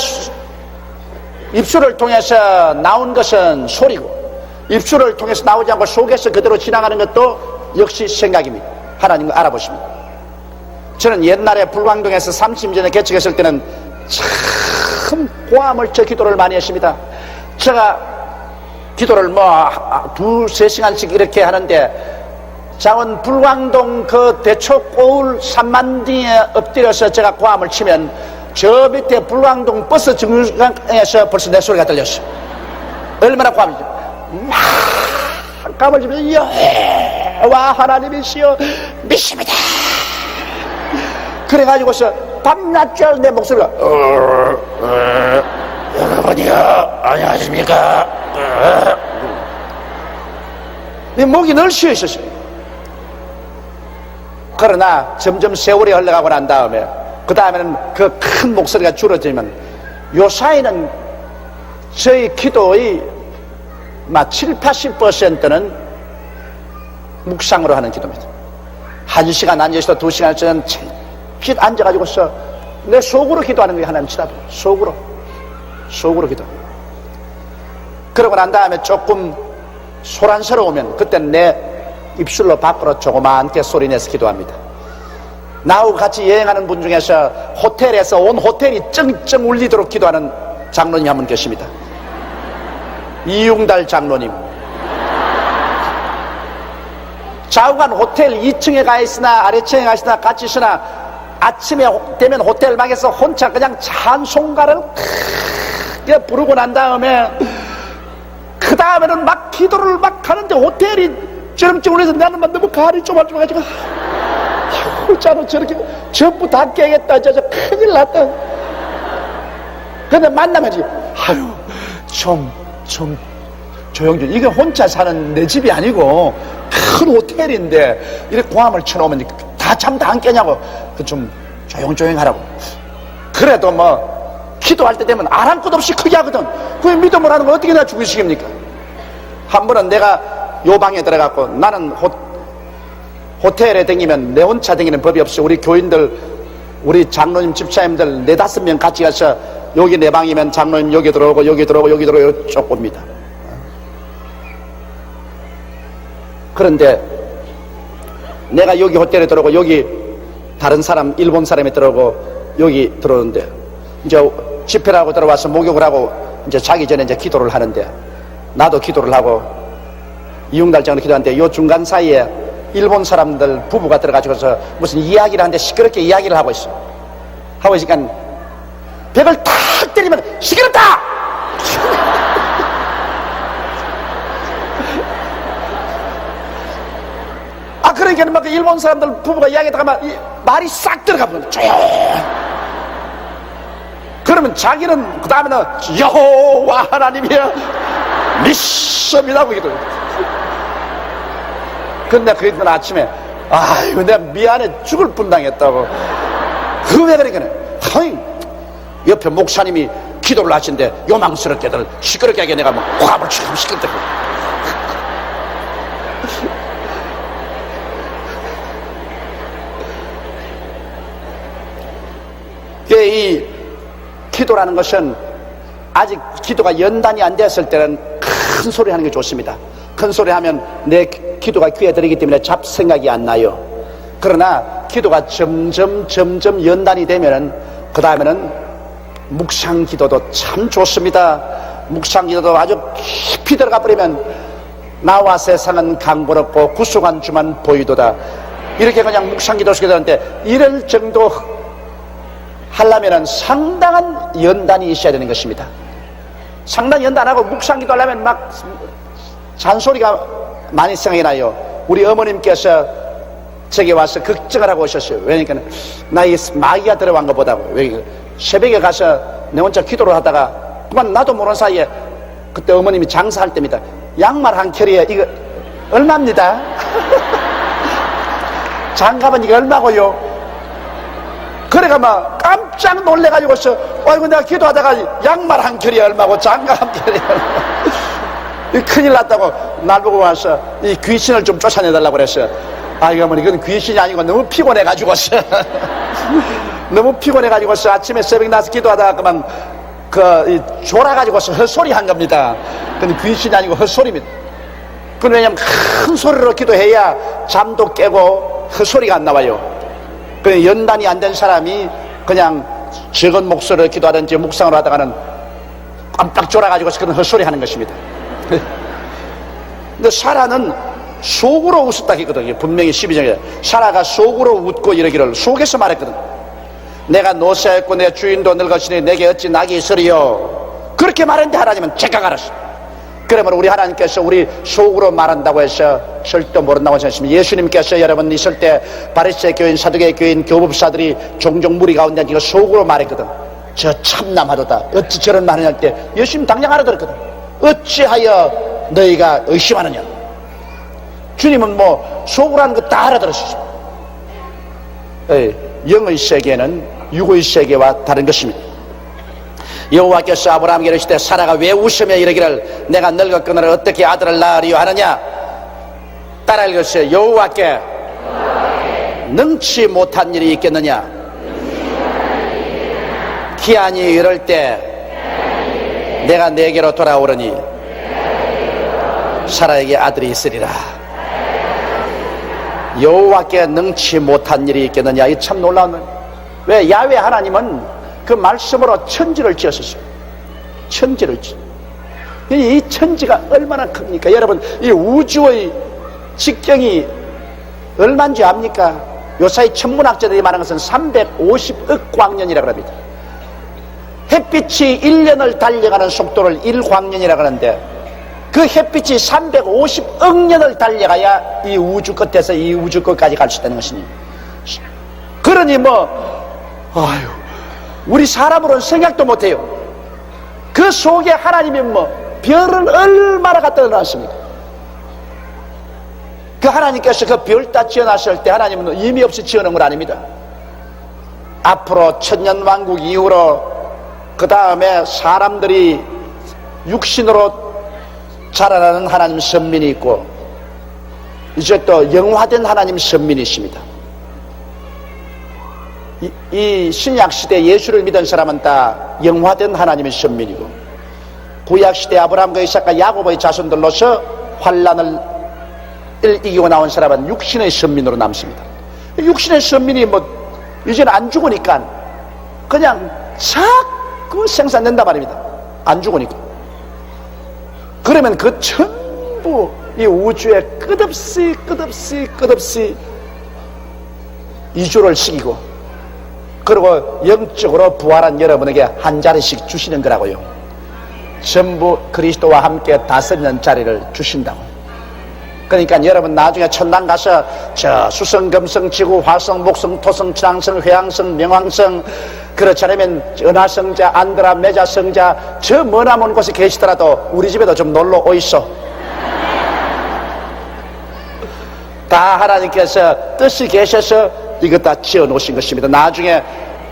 입술을 통해서 나온 것은 소리고 입술을 통해서 나오지 않고 속에서 그대로 지나가는 것도 역시 생각입니다. 하나님을 알아보십니다. 저는 옛날에 불광동에서 30년 개척했을 때는 참 고함을 쳐 기도를 많이 했습니다. 제가 기도를 두세 시간씩 이렇게 하는데 장원 불광동 그 대초고울 산만딩에 엎드려서 제가 고함을 치면 저 밑에 불광동 버스 정류장에서 벌써 내 소리가 들렸어요. 얼마나 고함이죠. 막 감을 치면서 여호와 하나님이시여 믿습니다. 그래가지고서 밤낮 줄 내 목소리가 여러분이요 안녕하십니까. 내 목이 늘 쉬어 있었어요. 그러나 점점 세월이 흘러가고 난 다음에 그 다음에는 그 큰 목소리가 줄어들면 요 사이는 저희 기도의 70~80%는 묵상으로 하는 기도입니다. 1시간 앉아서 2시간 저는 핏 앉아가지고서 내 속으로 기도하는 거예요. 하나님 치닫고 속으로 기도. 그러고 난 다음에 조금 소란스러우면 그때는 내 입술로 밖으로 조그맣게 소리내서 기도합니다. 나하고 같이 여행하는 분 중에서 호텔에서 온 호텔이 쩡쩡 울리도록 기도하는 장로님 한 분 계십니다. 이용달 장로님. 좌우간 호텔 2층에 가 있으나 아래층에 가 있으나 같이 있으나 아침에 되면 호텔 방에서 혼자 그냥 찬송가를 크게 부르고 난 다음에 그 다음에는 막 기도를 막 하는데 호텔이 쩌렁쩌렁 울려서 나는 막 너무 가을이 좁아져가지고 자로 저렇게 전부 다 깨겠다. 저 큰일 났다. 근데 만나면지 아유 좀 조용 좀. 이게 혼자 사는 내 집이 아니고 큰 호텔인데 이렇게 고함을 쳐놓으면 다 잠 다 안 깨냐고. 좀 조용조용 하라고. 그래도 기도할 때 되면 아랑곳 없이 크게 하거든. 그 믿음을 하는 걸 어떻게 내가 죽이시겠습니까? 한 번은 내가 요 방에 들어갔고, 나는 호텔에 댕기면 내 혼자 댕기는 법이 없어. 우리 교인들, 우리 장로님 집사님들 4-5명 같이 가서, 여기 내 방이면 장로님 여기 들어오고 여기 들어오고 여기 들어오고 쭉 옵니다. 그런데 내가 여기 호텔에 들어오고 여기 다른 사람, 일본 사람이 들어오고 여기 들어오는데, 이제 집회를 하고 들어와서 목욕을 하고 이제 자기 전에 이제 기도를 하는데, 나도 기도를 하고 이용달장으로 기도하는데, 요 중간 사이에 일본 사람들 부부가 들어가지고서 무슨 이야기를 하는데 시끄럽게 이야기를 하고 있어. 하고 있으니까 벽을 탁 때리면 시끄럽다! 그러니까 막 일본 사람들 부부가 이야기하다가 말이 싹 들어가 버려. 조용. 그러면 자기는 그 다음에는 여호와 하나님이여 믿습니다고 기도해. 근데 그 이튿날 아침에 아이고 내가 미안해 죽을 뻔당했다고. 왜 그러니까 옆에 목사님이 기도를 하신데 요망스럽게들 시끄럽게 하게 내가 막 화를 참 시끄럽다. 이 기도라는 것은 아직 기도가 연단이 안 됐을 때는 큰 소리 하는 게 좋습니다. 큰 소리 하면 내 기도가 귀에 들리기 때문에 잡생각이 안 나요. 그러나 기도가 점점 연단이 되면은 그 다음에는 묵상 기도도 참 좋습니다. 묵상 기도도 아주 깊이 들어가 버리면 나와 세상은 강부럽고 구속한 주만 보이도다. 이렇게 그냥 묵상 기도 쓰게 되는데, 이럴 정도 하려면은 상당한 연단이 있어야 되는 것입니다. 상당히 연단하고 묵상 기도 하려면 막 잔소리가 많이 생각이 나요. 우리 어머님께서 저기 와서 걱정을 하고 오셨어요. 왜냐니까 나 이 마귀가 들어간 것보다고. 왜 새벽에 가서 내 혼자 기도를 하다가 그만 나도 모르는 사이에, 그때 어머님이 장사할 때입니다. 양말 한 켤레에 이거 얼마입니다. 장갑은 이거 얼마고요? 그래가 막 깜짝 놀래가지고서 아이고 내가 기도하다가 양말 한 켤레 얼마고 장갑 한 켤레 얼마고 큰일 났다고 날 보고 와서 이 귀신을 좀 쫓아내달라고 그랬어요. 아이고 어머니 그건 귀신이 아니고 너무 피곤해가지고서 너무 피곤해가지고서 아침에 새벽 나서 기도하다가 그만 졸아가지고서 헛소리 한 겁니다. 근데 귀신이 아니고 헛소리입니다. 그건 왜냐면 큰 소리로 기도해야 잠도 깨고 헛소리가 안 나와요. 연단이 안 된 사람이 그냥 적은 목소리로 기도하든지 묵상을 하다가는 깜빡 졸아가지고서 그런 헛소리 하는 것입니다. 근데 사라는 속으로 웃었다 했거든요. 분명히 12장에 사라가 속으로 웃고 이러기를 속에서 말했거든. 내가 노쇠했고 내 주인도 늙었으니 내게 어찌 낙이 있으리요. 그렇게 말했는데 하나님은 제각알았어. 그러면 우리 하나님께서 우리 속으로 말한다고 해서 절대 모른다고 하셨습니다. 예수님께서 여러분 있을 때 바리새 교인, 사두개 교인, 교법사들이 종종 무리 가운데 이거 속으로 말했거든. 저 참남하도다. 어찌 저런 말을 할 때 예수님 당장 알아들었거든. 어찌하여 너희가 의심하느냐. 주님은 뭐 속으로 하는 거 다 알아들었습니다. 영의 세계는 육의 세계와 다른 것입니다. 여호와께서 아브라함에게 이르시되 사라가 왜 웃으며 이르기를 내가 늙었거늘 어떻게 아들을 낳으리요 하느냐. 따라 읽으세요. 여호와께 능치 못한 일이 있겠느냐. 기한이 이럴 때 내가 내게로 돌아오르니 사라에게 아들이 있으리라. 여호와께 능치 못한 일이 있겠느냐. 이 참 놀라운 거예요. 왜? 야훼 하나님은 그 말씀으로 천지를 지었었어요. 천지를 지었어요. 이 천지가 얼마나 큽니까? 여러분 이 우주의 직경이 얼마인지 압니까? 요사이 천문학자들이 말하는 것은 350억 광년이라고 합니다. 햇빛이 1년을 달려가는 속도를 1광년이라고 하는데 그 햇빛이 350억 년을 달려가야 이 우주 끝에서 이 우주 끝까지 갈 수 있다는 것이니, 그러니 아유 우리 사람으로는 생각도 못해요. 그 속에 하나님이 별을 얼마나 갖다 놨습니까? 그 하나님께서 그 별 다 지어놨을 때 하나님은 의미 없이 지어놓은 건 아닙니다. 앞으로 천년왕국 이후로 그 다음에 사람들이 육신으로 자라나는 하나님 선민이 있고, 이제 또 영화된 하나님 선민이십니다. 이 신약시대 예수를 믿은 사람은 다 영화된 하나님의 선민이고, 구약시대 아브라함과 이삭과 야곱의 자손들로서 환란을 이기고 나온 사람은 육신의 선민으로 남습니다. 육신의 선민이 이제는 안 죽으니까 그냥 자꾸 생산된단 말입니다. 안 죽으니까. 그러면 그 전부 이 우주에 끝없이 이주를 시키고, 그리고 영적으로 부활한 여러분에게 한 자리씩 주시는 거라고요. 전부 그리스도와 함께 다스리는 자리를 주신다고. 그러니까 여러분 나중에 천당 가서 저 수성, 금성, 지구, 화성, 목성, 토성, 천왕성, 회왕성, 명왕성, 그렇지 않으면 은하성자, 안드라, 메자성자, 저 머나먼 곳에 계시더라도 우리 집에도 좀 놀러 오이소. 다 하나님께서 뜻이 계셔서 이거 다 지어 놓으신 것입니다. 나중에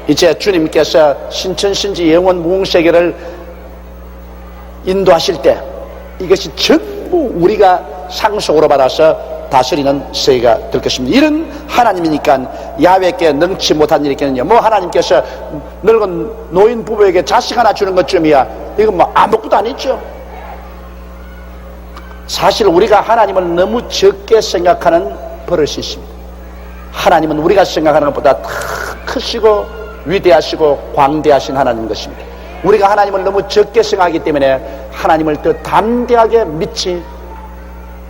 이제 주님께서 신천신지 영원 무궁세계를 인도하실 때 이것이 전부 우리가 상속으로 받아서 다스리는 세계가 될 것입니다. 이런 하나님이니까 야훼께 능치 못한 일이 있겠느냐. 하나님께서 늙은 노인 부부에게 자식 하나 주는 것쯤이야, 이건 아무것도 아니죠. 사실 우리가 하나님을 너무 적게 생각하는 버릇이 있습니다. 하나님은 우리가 생각하는 것보다 더 크시고 위대하시고 광대하신 하나님인 것입니다. 우리가 하나님을 너무 적게 생각하기 때문에 하나님을 더 담대하게 믿지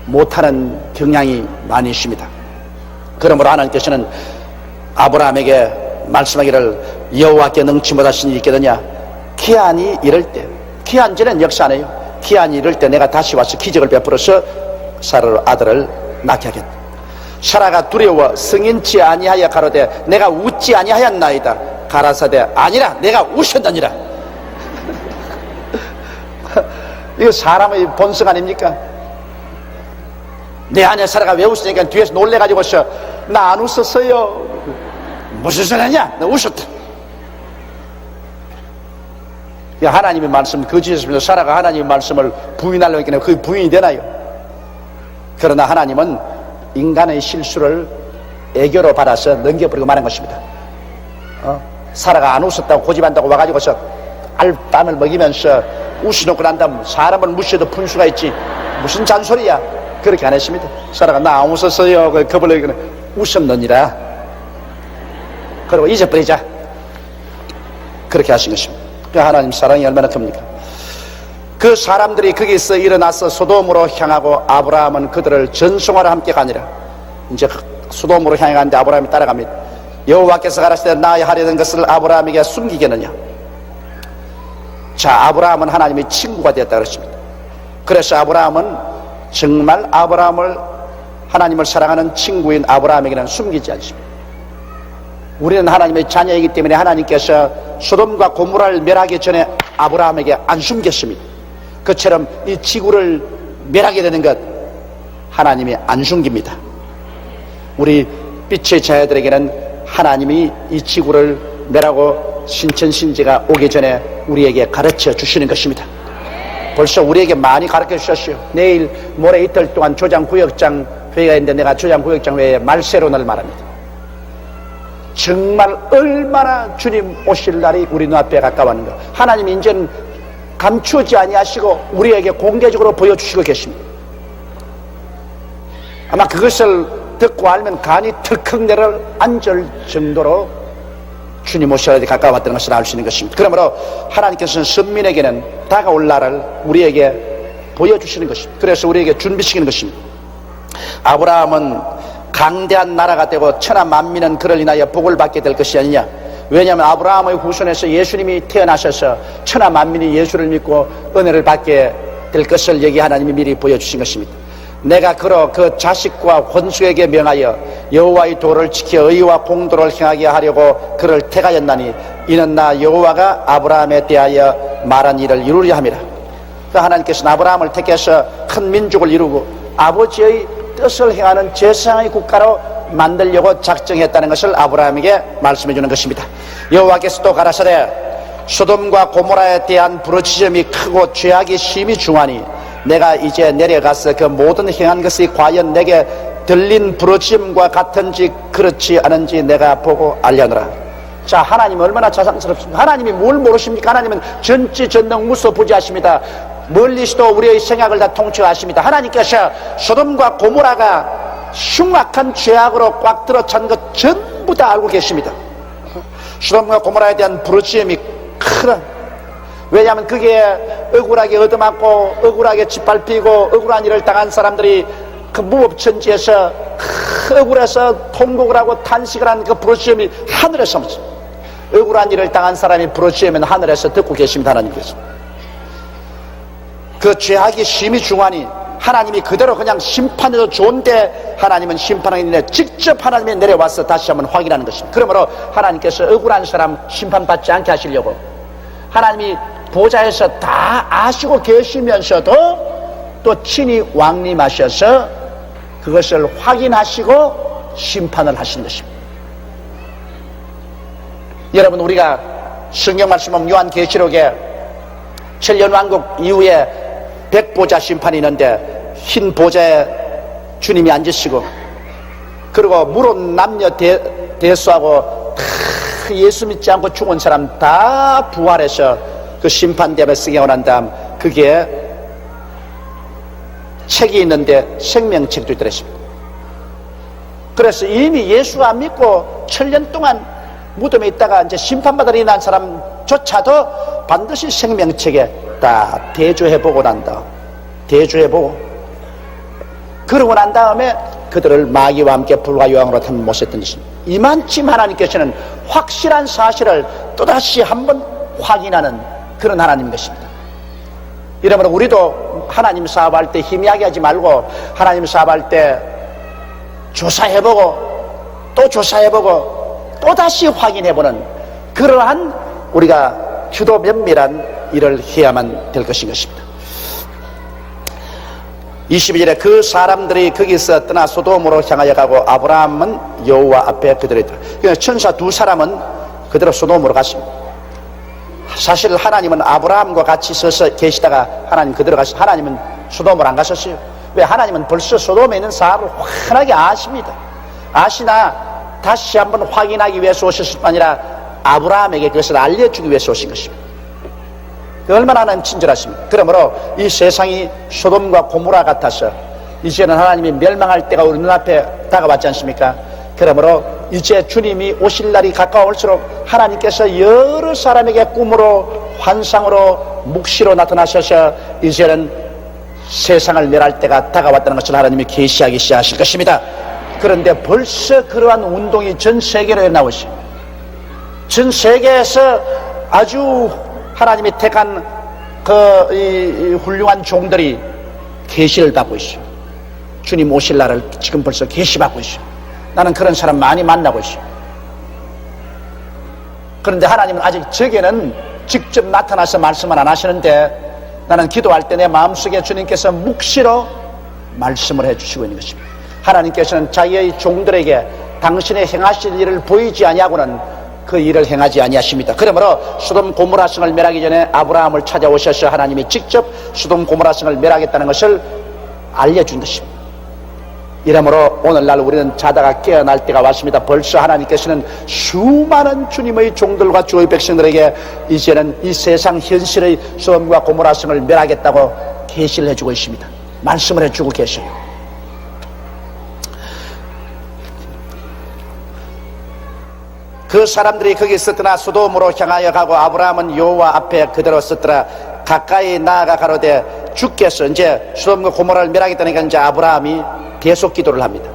못하는 경향이 많이 있습니다. 그러므로 하나님께서는 아브라함에게 말씀하기를 여호와께 능치 못하신 일이 있겠느냐. 기한이 이럴 때, 기한 전엔 역사 안 해요. 기한이 이럴 때 내가 다시 와서 기적을 베풀어서 사라로 아들을 낳게 하겠다. 사라가 두려워 승인치 아니하여 가로되 내가 웃지 아니하였나이다. 가라사대 아니라 내가 우셨느니라. 이거 사람의 본성 아닙니까? 내 안에 사라가 왜 웃으니까 뒤에서 놀래가지고서 나 안 웃었어요. 무슨 소리 하냐? 나 웃었다. 하나님의 말씀 거짓이었습니다. 사라가 하나님의 말씀을 부인하려고 했기 때문에 그게 부인이 되나요? 그러나 하나님은 인간의 실수를 애교로 받아서 넘겨버리고 마는 것입니다. 사라가 안 웃었다고 고집한다고 와가지고서 알밤을 먹이면서 웃어놓고 난 다음 사람을 무시해도 분수가 있지 무슨 잔소리야. 그렇게 안 했습니다. 사라가 나 안 웃었어요. 그걸 웃었느니라. 그리고 잊어버리자. 그렇게 하신 것입니다. 하나님 사랑이 얼마나 큽니까? 그 사람들이 거기서 일어나서 소돔으로 향하고 아브라함은 그들을 전송하러 함께 가니라. 이제 소돔으로 향해 가는데 아브라함이 따라갑니다. 여호와께서 가라사대 나의 하려던 것을 아브라함에게 숨기겠느냐. 자, 아브라함은 하나님의 친구가 되었다 그랬습니다. 그래서 아브라함은 정말 하나님을 사랑하는 친구인 아브라함에게는 숨기지 않습니다. 우리는 하나님의 자녀이기 때문에 하나님께서 소돔과 고모라를 멸하기 전에 아브라함에게 안 숨겼습니다. 그처럼 이 지구를 멸하게 되는 것 하나님이 안 숨깁니다. 우리 빛의 자녀들에게는 하나님이 이 지구를 멸하고 신천신지가 오기 전에 우리에게 가르쳐 주시는 것입니다. 벌써 우리에게 많이 가르쳐 주셨어요. 내일 모레 이틀 동안 조장구역장 회의가 있는데 내가 조장구역장 회의에 말세론을 말합니다. 정말 얼마나 주님 오실 날이 우리 눈앞에 가까웠는가. 하나님이 이제는 감추지 아니하시고 우리에게 공개적으로 보여주시고 계십니다. 아마 그것을 듣고 알면 간이 턱턱 내려 앉을 정도로 주님 오실 날이 가까웠다는 것을 알 수 있는 것입니다. 그러므로 하나님께서는 선민에게는 다가올 날을 우리에게 보여주시는 것입니다. 그래서 우리에게 준비시키는 것입니다. 아브라함은 강대한 나라가 되고 천하 만민은 그를 인하여 복을 받게 될 것이 아니냐. 왜냐하면 아브라함의 후손에서 예수님이 태어나셔서 천하 만민이 예수를 믿고 은혜를 받게 될 것을 여기 하나님이 미리 보여주신 것입니다. 내가 그 자식과 혼수에게 명하여 여호와의 도를 지켜 의와 공도를 행하게 하려고 그를 택하였나니 이는 나 여호와가 아브라함에 대하여 말한 일을 이루려 함이라. 하나님께서는 아브라함을 택해서 큰 민족을 이루고 아버지의 뜻을 행하는 제사장의 국가로 만들려고 작정했다는 것을 아브라함에게 말씀해 주는 것입니다. 여호와께서 또 가라사대 소돔과 고모라에 대한 부르짖음이 크고 죄악이 심히 중하니 내가 이제 내려가서 그 모든 행한 것이 과연 내게 들린 부르짖음과 같은지 그렇지 않은지 내가 보고 알려노라. 자, 하나님 얼마나 자상스럽습니까? 하나님이 뭘 모르십니까? 하나님은 전지전능 무소부지하십니다. 멀리서도 우리의 생각을 다 통치하십니다. 하나님께서 소돔과 고모라가 흉악한 죄악으로 꽉 들어찬 것 전부 다 알고 계십니다. 소돔과 고모라에 대한 부르짖음이 크다. 왜냐하면 그게 억울하게 얻어맞고 억울하게 짓밟히고 억울한 일을 당한 사람들이 그 무법천지에서 억울해서 통곡을 하고 탄식을 하는 그 부르짖음이 하늘에서 옵니다. 억울한 일을 당한 사람이 부르짖으면 하늘에서 듣고 계십니다. 하나님께서 그 죄악이 심히 중하니 하나님이 그대로 그냥 심판해도 좋은데 하나님은 심판하기 전에 직접 하나님이 내려와서 다시 한번 확인하는 것입니다. 그러므로 하나님께서 억울한 사람 심판받지 않게 하시려고 하나님이 보좌에서 다 아시고 계시면서도 또 친히 왕림하셔서 그것을 확인하시고 심판을 하시는 것입니다. 여러분, 우리가 성경 말씀은 요한계시록에 7년 왕국 이후에 백보자 심판이 있는데 흰 보좌에 주님이 앉으시고 그리고 물은 남녀 대수하고 다 예수 믿지 않고 죽은 사람 다 부활해서 그 심판대에 쓰게 오난 다음 그게 책이 있는데 생명책도 있더랬습니다. 그래서 이미 예수 안 믿고 7년 동안 무덤에 있다가 이제 심판받으러 일어난 사람조차도 반드시 생명책에 다 대조해보고 난다. 대조해보고 그러고 난 다음에 그들을 마귀와 함께 불과 요항으로 탄 모셨던 것입니다. 이만큼 하나님께서는 확실한 사실을 또다시 한번 확인하는 그런 하나님인 것입니다. 이러므로 우리도 하나님 사업할 때 희미하게 하지 말고 하나님 사업할 때 조사해보고 또 조사해보고 또다시 확인해보는 그러한 우리가 주도 면밀한 일을 해야만 될 것인 것입니다. 22절에 그 사람들이 거기서 떠나 소돔으로 향하여 가고 아브라함은 여호와 앞에 그대로 있다. 그러니까 천사 두 사람은 그대로 소돔으로 갔습니다. 사실 하나님은 아브라함과 같이 서서 계시다가 하나님 그대로 가시. 하나님은 소돔으로 안 가셨어요. 왜? 하나님은 벌써 소돔에 있는 사람을 환하게 아십니다. 아시나 다시 한번 확인하기 위해서 오셨을 뿐 아니라 아브라함에게 그것을 알려주기 위해서 오신 것입니다. 얼마나 하나님 친절하십니까? 그러므로 이 세상이 소돔과 고모라 같아서 이제는 하나님이 멸망할 때가 우리 눈앞에 다가왔지 않습니까? 그러므로 이제 주님이 오실 날이 가까울수록 하나님께서 여러 사람에게 꿈으로 환상으로 묵시로 나타나셔서 이제는 세상을 멸할 때가 다가왔다는 것을 하나님이 계시하기 시작하실 것입니다. 그런데 벌써 그러한 운동이 전 세계로 나오시. 전 세계에서 아주 하나님이 택한 이 훌륭한 종들이 계시를 받고 있어요. 주님 오실 날을 지금 벌써 계시받고 있어요. 나는 그런 사람 많이 만나고 있어요. 그런데 하나님은 아직 저에게는 직접 나타나서 말씀을 안 하시는데 나는 기도할 때 내 마음속에 주님께서 묵시로 말씀을 해주시고 있는 것입니다. 하나님께서는 자기의 종들에게 당신의 행하실 일을 보이지 아니하고는 그 일을 행하지 아니하십니다. 그러므로 소돔 고모라 성을 멸하기 전에 아브라함을 찾아오셔서 하나님이 직접 소돔 고모라 성을 멸하겠다는 것을 알려준 것입니다. 이러므로 오늘날 우리는 자다가 깨어날 때가 왔습니다. 벌써 하나님께서는 수많은 주님의 종들과 주의 백성들에게 이제는 이 세상 현실의 소돔과 고모라 성을 멸하겠다고 계시를 해주고 있습니다. 말씀을 해주고 계셔요. 그 사람들이 거기 있었더나 소돔으로 향하여 가고 아브라함은 여호와 앞에 그대로 섰더라. 가까이 나아가 가로되 주께서 이제 소돔과 고모라를 멸하겠다니까 이제 아브라함이 대속 기도를 합니다.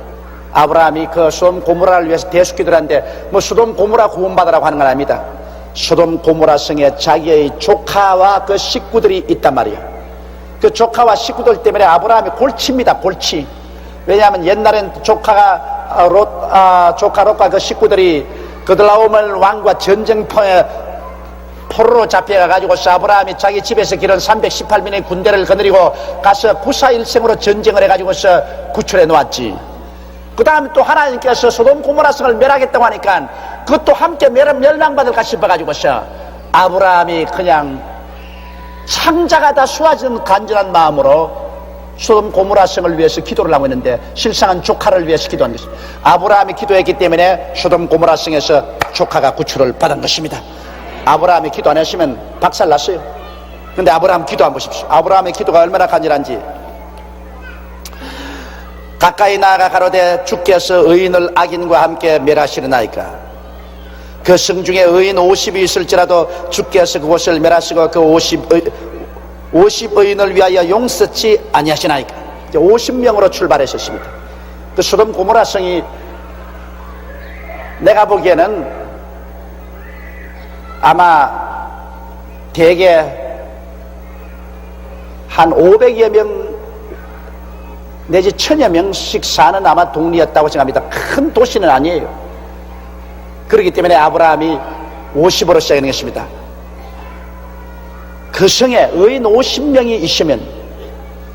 아브라함이 그 소돔 고모라를 위해서 대속 기도를 하는데 뭐 소돔 고모라 구원받으라고 하는 건 아닙니다. 소돔 고모라 성에 자기의 조카와 그 식구들이 있단 말이에요. 그 조카와 식구들 때문에 아브라함이 골치입니다. 골치. 왜냐하면 옛날엔 조카 롯과 그 식구들이 그들라오멜 왕과 전쟁터에 포로로 잡혀가지고 아브라함이 자기 집에서 기른 318명의 군대를 거느리고 가서 구사일생으로 전쟁을 해가지고서 구출해 놓았지. 그 다음에 또 하나님께서 소돔 고모라 성을 멸하겠다고 하니까 그것도 함께 멸망받을까 싶어가지고서 아브라함이 그냥 창자가 다 쏟아지는 간절한 마음으로 소돔 고모라 성을 위해서 기도를 하고 있는데 실상은 조카를 위해서 기도한 것입니다. 아브라함이 기도했기 때문에 소돔 고모라 성에서 조카가 구출을 받은 것입니다. 아브라함이 기도 안 했으면 박살났어요. 근데 아브라함 기도 안 보십시오. 아브라함의 기도가 얼마나 간절한지. 가까이 나아가 가로되 주께서 의인을 악인과 함께 멸하시려나이까. 그 성중에 의인 50이 있을지라도 주께서 그곳을 멸하시고 그 50의인을 위하여 용서치 아니하시나이까. 50명으로 출발했었습니다. 그 소돔 고모라 성이 내가 보기에는 아마 대개 한 500여 명 내지 1000여 명씩 사는 아마 동리였다고 생각합니다. 큰 도시는 아니에요. 그렇기 때문에 아브라함이 50으로 시작하는 것입니다. 그 성에 의인 50명이 있으면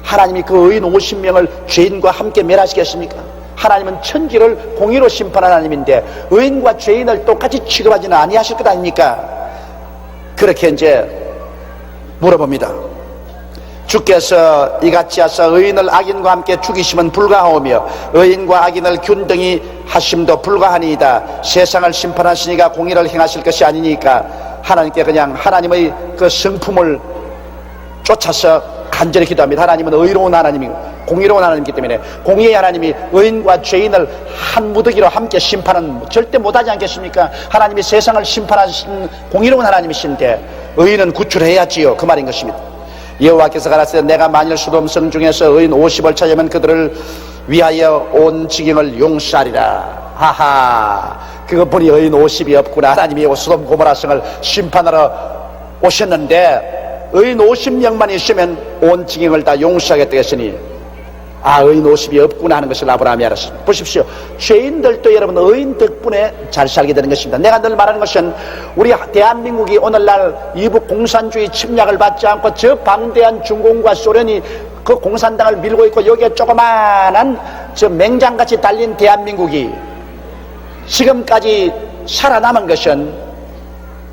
하나님이 그 의인 50명을 죄인과 함께 멸하시겠습니까? 하나님은 천지를 공의로 심판하는 하나님인데 의인과 죄인을 똑같이 취급하지는 아니하실 것 아닙니까? 그렇게 이제 물어봅니다. 주께서 이같이 하사 의인을 악인과 함께 죽이시면 불가하오며 의인과 악인을 균등히 하심도 불가하니이다. 세상을 심판하시니가 공의를 행하실 것이 아니니까 하나님께 그냥 하나님의 그 성품을 쫓아서 간절히 기도합니다. 하나님은 의로운 하나님이고 공의로운 하나님이기 때문에 공의의 하나님이 의인과 죄인을 한 무더기로 함께 심판은 절대 못하지 않겠습니까? 하나님이 세상을 심판하신 공의로운 하나님이신데 의인은 구출해야지요. 그 말인 것입니다. 여호와께서 가라사대 내가 만일 소돔 성 중에서 의인 50을 찾으면 그들을 위하여 온 지경을 용서하리라. 하하, 그거 보니 의인 50이 없구나. 하나님이 소돔 고모라 성을 심판하러 오셨는데 의인 50명만 있으면 온 지경을 다 용서하겠다 했으니 의인 50이 없구나 하는 것을 아브라함이 알았습니다. 보십시오. 죄인들도 여러분 의인 덕분에 잘 살게 되는 것입니다. 내가 늘 말하는 것은 우리 대한민국이 오늘날 이북 공산주의 침략을 받지 않고 저 방대한 중공과 소련이 그 공산당을 밀고 있고 여기에 조그만한 저 맹장같이 달린 대한민국이 지금까지 살아남은 것은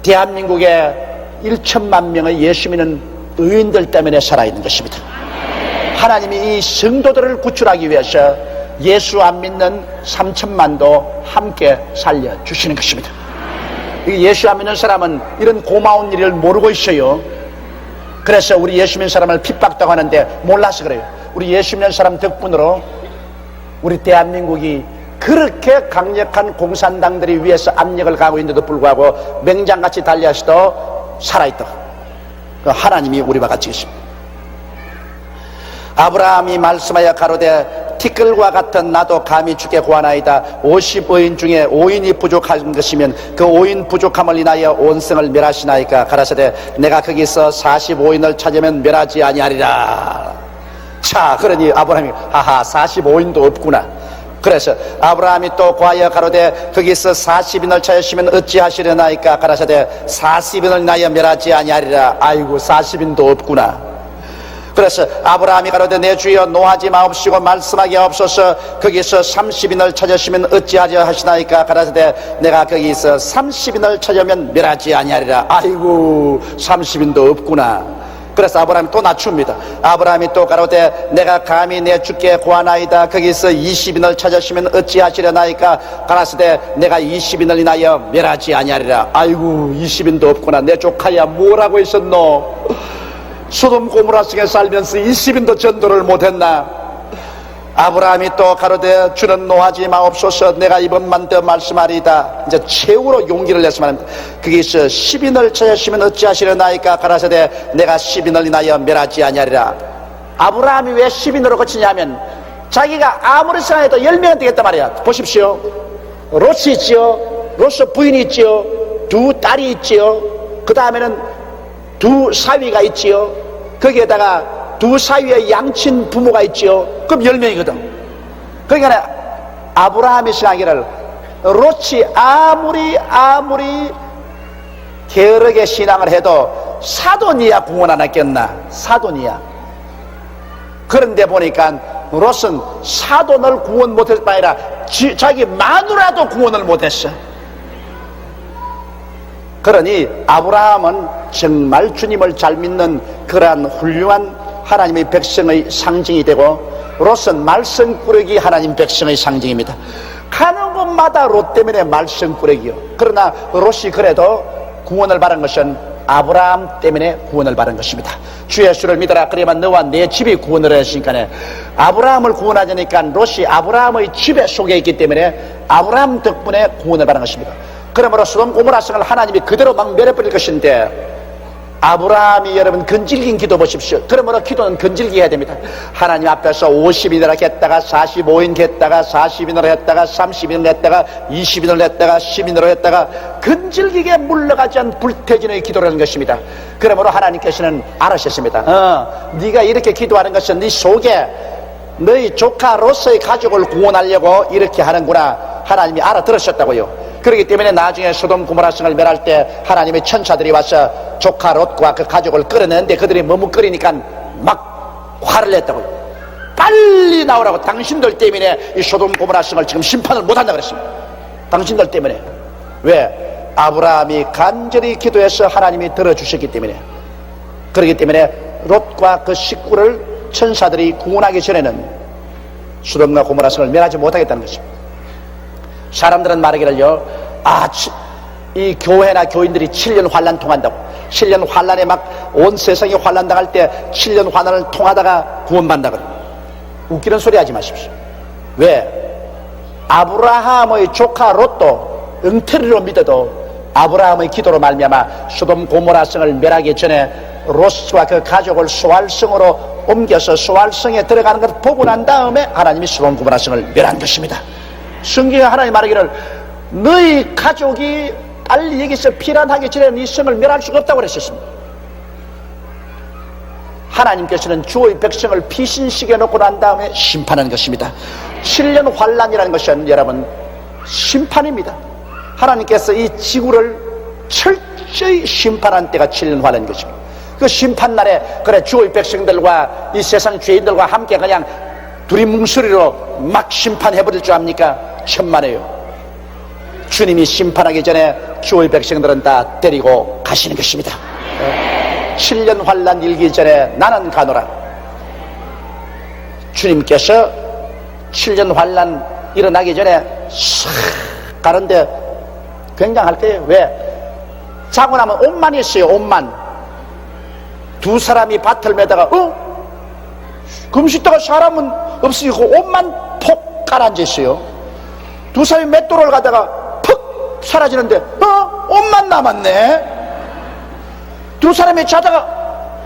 대한민국의 1천만 명의 예수 믿는 의인들 때문에 살아있는 것입니다. 하나님이 이 성도들을 구출하기 위해서 예수 안 믿는 3천만도 함께 살려주시는 것입니다. 예수 안 믿는 사람은 이런 고마운 일을 모르고 있어요. 그래서 우리 예수 믿는 사람을 핍박도 하는데 몰라서 그래요. 우리 예수 믿는 사람 덕분으로 우리 대한민국이 그렇게 강력한 공산당들이 위해서 압력을 가하고 있는데도 불구하고 맹장같이 달려서도 살아있다. 하나님이 우리와 같이 계십니다. 아브라함이 말씀하여 가로되 티끌과 같은 나도 감히 주께 구하나이다. 50의인 중에 5인이 부족한 것이면 그 5인 부족함을 인하여 온 성을 멸하시나이까. 가라사대 내가 거기서 45인을 찾으면 멸하지 아니하리라. 자, 그러니 아브라함이 45인도 없구나. 그래서 아브라함이 또 구하여 가로되 거기서 40인을 찾으시면 어찌하시려나이까. 가라사대 40인을 인하여 멸하지 아니하리라. 아이고 40인도 없구나. 그래서 아브라함이 가로되 내 주여 노하지 마옵시고 말씀하게 없어서 거기서 30인을 찾으시면 어찌하려 하시나이까. 가라사대 내가 거기서 30인을 찾으면 멸하지 아니하리라. 아이고 30인도 없구나. 그래서 아브라함이 또 낮춥니다. 아브라함이 또 가로되 내가 감히 내 주께 구하나이다. 거기서 20인을 찾으시면 어찌하시려나이까. 가라사대 내가 20인을 인하여 멸하지 아니하리라. 아이고 20인도 없구나. 내 조카야 뭐라고 했었노? 소돔 고모라 성에 살면서 20인도 전도를 못했나? 아브라함이 또 가로되 주는 노하지 마옵소서. 내가 이번만 더 말씀하리이다. 이제 최후로 용기를 내서 말합니다. 거기서 10인을 찾으시면 어찌하시려나이까. 가라사대 내가 10인을 인하여 멸하지 아니하리라. 아브라함이 왜 10인으로 거치냐면 자기가 아무리 생각해도 10명은 되겠단 말이야. 보십시오. 롯이 있지요. 롯 부인이 있지요. 두 딸이 있지요. 그 다음에는 두 사위가 있지요. 거기에다가 두 사위의 양친 부모가 있지요. 그럼 10명이거든. 그러니까 아브라함이 생각하기를 롯이 아무리 게으르게 신앙을 해도 사돈이야 구원 안 했겠나. 사돈이야. 그런데 보니까 롯은 사돈을 구원 못했을 뿐 아니라 자기 마누라도 구원을 못했어. 그러니 아브라함은 정말 주님을 잘 믿는 그러한 훌륭한 하나님의 백성의 상징이 되고, 롯은 말썽꾸러기 하나님 백성의 상징입니다. 가는 곳마다 롯 때문에 말썽꾸러기요. 그러나 롯이 그래도 구원을 받은 것은 아브라함 때문에 구원을 받은 것입니다. 주 예수를 믿어라, 그래야만 너와 내 집이 구원을 했으니까, 아브라함을 구원하자니까 롯이 아브라함의 집에 속해 있기 때문에 아브라함 덕분에 구원을 받은 것입니다. 그러므로 소돔 고모라 성을 하나님이 그대로 막 멸해버릴 것인데, 아브라함이 여러분 건질긴 기도 보십시오. 그러므로 기도는 건질기 해야 됩니다. 하나님 앞에서 50인을 했다가 45인 했다가 40인을 했다가 30인을 했다가 20인을 했다가 10인으로 했다가 건질기게 물러가지 않은 불태진의 기도라는 것입니다. 그러므로 하나님께서는 알으셨습니다. 네가 이렇게 기도하는 것은 네 속에 너희 조카 롯의 가족을 구원하려고 이렇게 하는구나, 하나님이 알아들으셨다고요. 그렇기 때문에 나중에 소돔 고모라 성을 멸할 때 하나님의 천사들이 와서 조카 롯과 그 가족을 끌어내는데 그들이 머뭇거리니까 막 화를 냈다고요. 빨리 나오라고. 당신들 때문에 이 소돔 고모라 성을 지금 심판을 못한다 그랬습니다. 당신들 때문에. 왜? 아브라함이 간절히 기도해서 하나님이 들어주셨기 때문에. 그렇기 때문에 롯과 그 식구를 천사들이 구원하기 전에는 소돔과 고모라 성을 멸하지 못하겠다는 것입니다. 사람들은 말하기를요, 이 교회나 교인들이 7년 환란 통한다고. 7년 환란에 막 온 세상이 환란 당할 때 7년 환란을 통하다가 구원받는다 그래요. 웃기는 소리 하지 마십시오. 왜? 아브라함의 조카 롯도 엉터리로 믿어도 아브라함의 기도로 말미암아 소돔 고모라 성을 멸하기 전에 롯과 그 가족을 소알성으로 옮겨서 소알성에 들어가는 것을 보고 난 다음에 하나님이 소돔 고모라 성을 멸한 것입니다. 성경에 하나님 말하기를 너희 가족이 빨리 여기서 피난하기 전에 이 성을 멸할 수가 없다고 그랬었습니다. 하나님께서는 주의 백성을 피신시켜 놓고 난 다음에 심판하는 것입니다. 7년 환란이라는 것은 여러분 심판입니다. 하나님께서 이 지구를 철저히 심판한 때가 7년 환란인 것입니다. 그 심판날에 그래 주의 백성들과 이 세상 죄인들과 함께 그냥 둘이 뭉소리로 막 심판해버릴 줄 압니까? 천만에요. 주님이 심판하기 전에 주의 백성들은 다 데리고 가시는 것입니다. 7년 환란 일기 전에 나는 가노라. 주님께서 7년 환란 일어나기 전에 싹 가는데 굉장할 거예요. 왜? 자고 나면 옷만 있어요. 옷만. 두 사람이 밭을 매다가 금식다가 사람은 없으니까 옷만 폭 가라앉아 있어요. 두 사람이 맷돌을 가다가 푹 사라지는데 옷만 남았네. 두 사람이 자다가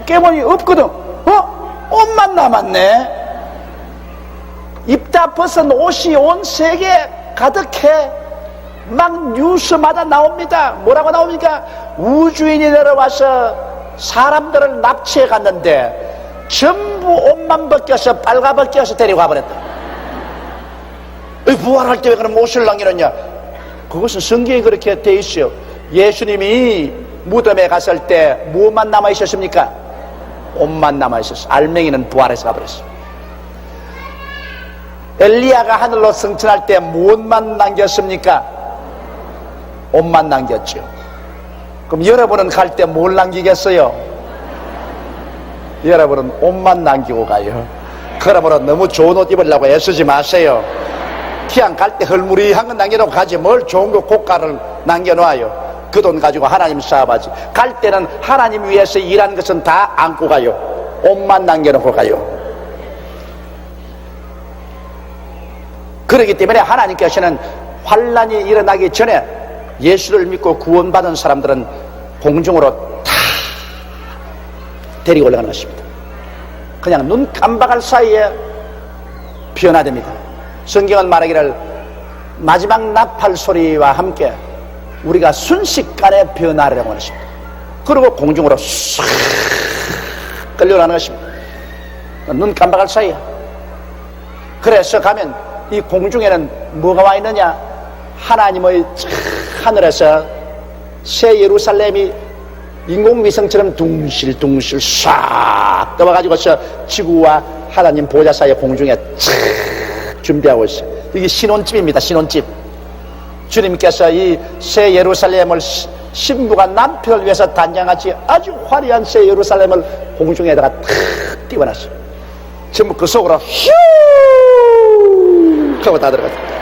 깨보니 없거든. 옷만 남았네. 입다 벗은 옷이 온 세계에 가득해. 막 뉴스마다 나옵니다. 뭐라고 나옵니까? 우주인이 내려와서 사람들을 납치해 갔는데 전부 옷만 벗겨서 빨가벗겨서 데리고 가버렸다. 부활할 때 왜 그럼 옷을 남기느냐? 그것은 성경에 그렇게 돼 있어요. 예수님이 무덤에 갔을 때 무엇만 남아 있었습니까? 옷만 남아 있었어. 알맹이는 부활해서 가버렸어. 엘리야가 하늘로 승천할 때 무엇만 남겼습니까? 옷만 남겼죠. 그럼 여러분은 갈 때 뭘 남기겠어요? 여러분은 옷만 남기고 가요. 그러므로 너무 좋은 옷 입으려고 애쓰지 마세요. 그냥 갈 때 헐무리한 건 남겨놓고 가지 뭘 좋은 거 고가를 남겨놓아요. 그 돈 가지고 하나님 사업하지. 갈 때는 하나님 위해서 일하는 것은 다 안고 가요. 옷만 남겨놓고 가요. 그렇기 때문에 하나님께서는 환란이 일어나기 전에 예수를 믿고 구원받은 사람들은 공중으로 다 데리고 올라가는 것입니다. 그냥 눈 깜박할 사이에 변화됩니다. 성경은 말하기를 마지막 나팔 소리와 함께 우리가 순식간에 변화하려고 하는 것입니다. 그리고 공중으로 싹 끌려가는 것입니다. 눈 깜박할 사이에. 그래서 가면 이 공중에는 뭐가 와 있느냐? 하나님의 하늘에서 새 예루살렘이 인공위성처럼 둥실둥실 싹 떠와가지고서 지구와 하나님 보좌 사이에 공중에 착 준비하고 있어요. 이게 신혼집입니다. 신혼집. 주님께서 이 새 예루살렘을 신부가 남편을 위해서 단장같이 아주 화려한 새 예루살렘을 공중에다가 탁 띄워놨어요. 전부 그 속으로 휴 하고 다 들어갔어요.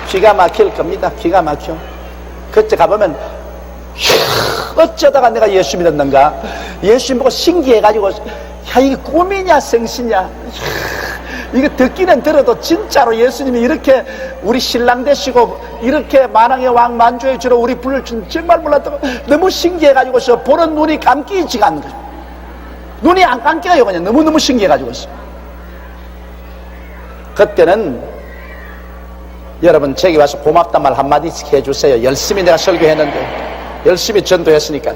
기가 막힐 겁니다. 기가 막혀. 그때 가보면 어쩌다가 내가 예수 믿었는가, 예수 보고 신기해가지고 야 이게 꿈이냐 생시냐, 이거 듣기는 들어도 진짜로 예수님이 이렇게 우리 신랑 되시고 이렇게 만왕의 왕 만주의 주로 우리 불을 준 정말 몰랐다고 너무 신기해가지고서 보는 눈이 감기지가 않는 거죠. 눈이 안 감겨요. 그냥 너무너무 신기해가지고서. 그때는 여러분 제게 와서 고맙단 말 한마디씩 해주세요. 열심히 내가 설교했는데, 열심히 전도했으니까.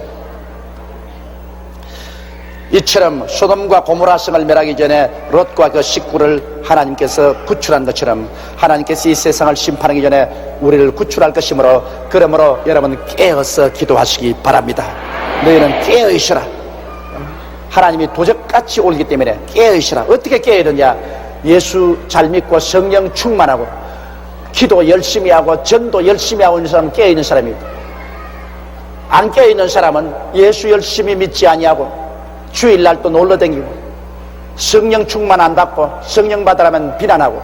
이처럼 소돔과 고모라 성을 멸하기 전에 롯과 그 식구를 하나님께서 구출한 것처럼 하나님께서 이 세상을 심판하기 전에 우리를 구출할 것이므로, 그러므로 여러분 깨어서 기도하시기 바랍니다. 너희는 깨어 있으라. 하나님이 도적같이 올기 때문에 깨어 있으라. 어떻게 깨어야 되냐? 예수 잘 믿고 성령 충만하고 기도 열심히 하고 전도 열심히 하고 있는 사람은 깨어 있는 사람입니다. 안 깨어 있는 사람은 예수 열심히 믿지 아니하고 주일날 또 놀러 다니고 성령 충만 안 받고 성령 받으라면 비난하고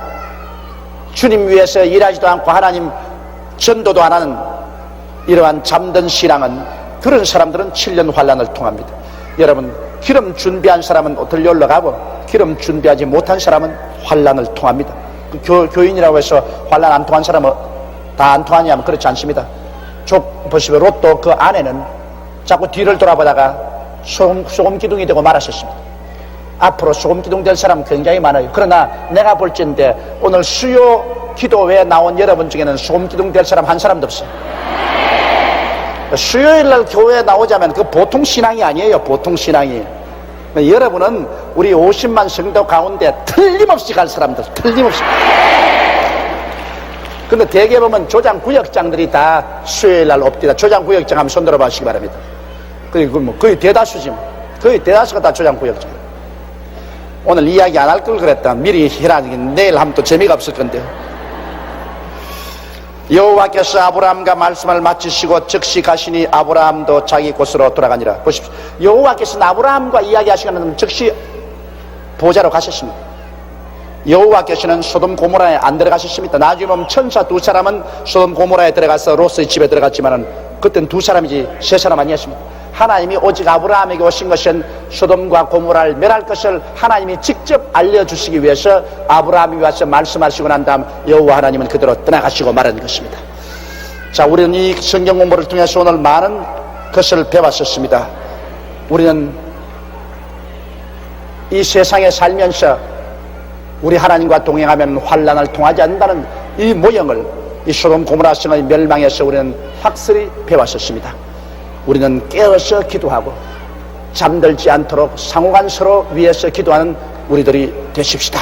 주님 위해서 일하지도 않고 하나님 전도도 안 하는 이러한 잠든 신앙은, 그런 사람들은 7년 환란을 통합니다. 여러분, 기름 준비한 사람은 들려 올라가고 기름 준비하지 못한 사람은 환란을 통합니다. 교인이라고 해서 환란 안 통한 사람은 다 안 통하냐면 그렇지 않습니다. 보시면 롯도 그 아내는 자꾸 뒤를 돌아보다가 소금 기둥이 되고 말았었습니다. 앞으로 소금 기둥 될 사람은 굉장히 많아요. 그러나 내가 볼지인데 오늘 수요 기도회에 나온 여러분 중에는 소금 기둥 될 사람 한 사람도 없어요. 수요일날 교회에 나오자면 그 보통 신앙이 아니에요. 보통 신앙이. 여러분은 우리 50만 성도 가운데 틀림없이 갈 사람들, 틀림없이. 근데 대개 보면 조장구역장들이 다 수요일날 옵니다. 조장구역장 한번 손 들어봐시기 바랍니다. 그리고 뭐 거의 대다수지 뭐. 거의 대다수가 다 조장구역장. 오늘 이야기 안 할 걸 그랬다. 미리 해라니 내일 하면 또 재미가 없을 건데요. 여호와께서 아브라함과 말씀을 마치시고 즉시 가시니 아브라함도 자기 곳으로 돌아가니라. 보십시오. 여호와께서는 아브라함과 이야기하시는 즉시 보좌로 가셨습니다. 여호와께서는 소돔 고모라에 안 들어가셨습니다. 나중에 보면 천사 두 사람은 소돔 고모라에 들어가서 롯의 집에 들어갔지만은 그땐 두 사람이지 세 사람 아니었습니다. 하나님이 오직 아브라함에게 오신 것은 소돔과 고모라를 멸할 것을 하나님이 직접 알려주시기 위해서 아브라함이 와서 말씀하시고 난 다음 여호와 하나님은 그대로 떠나가시고 말한 것입니다. 자, 우리는 이 성경 공부를 통해서 오늘 많은 것을 배웠었습니다. 우리는 이 세상에 살면서 우리 하나님과 동행하면 환란을 통하지 않는다는 이 모형을 이 소돔 고모라 성의 멸망에서 우리는 확실히 배웠었습니다. 우리는 깨어서 기도하고 잠들지 않도록 상호간 서로 위해서 기도하는 우리들이 되십시다.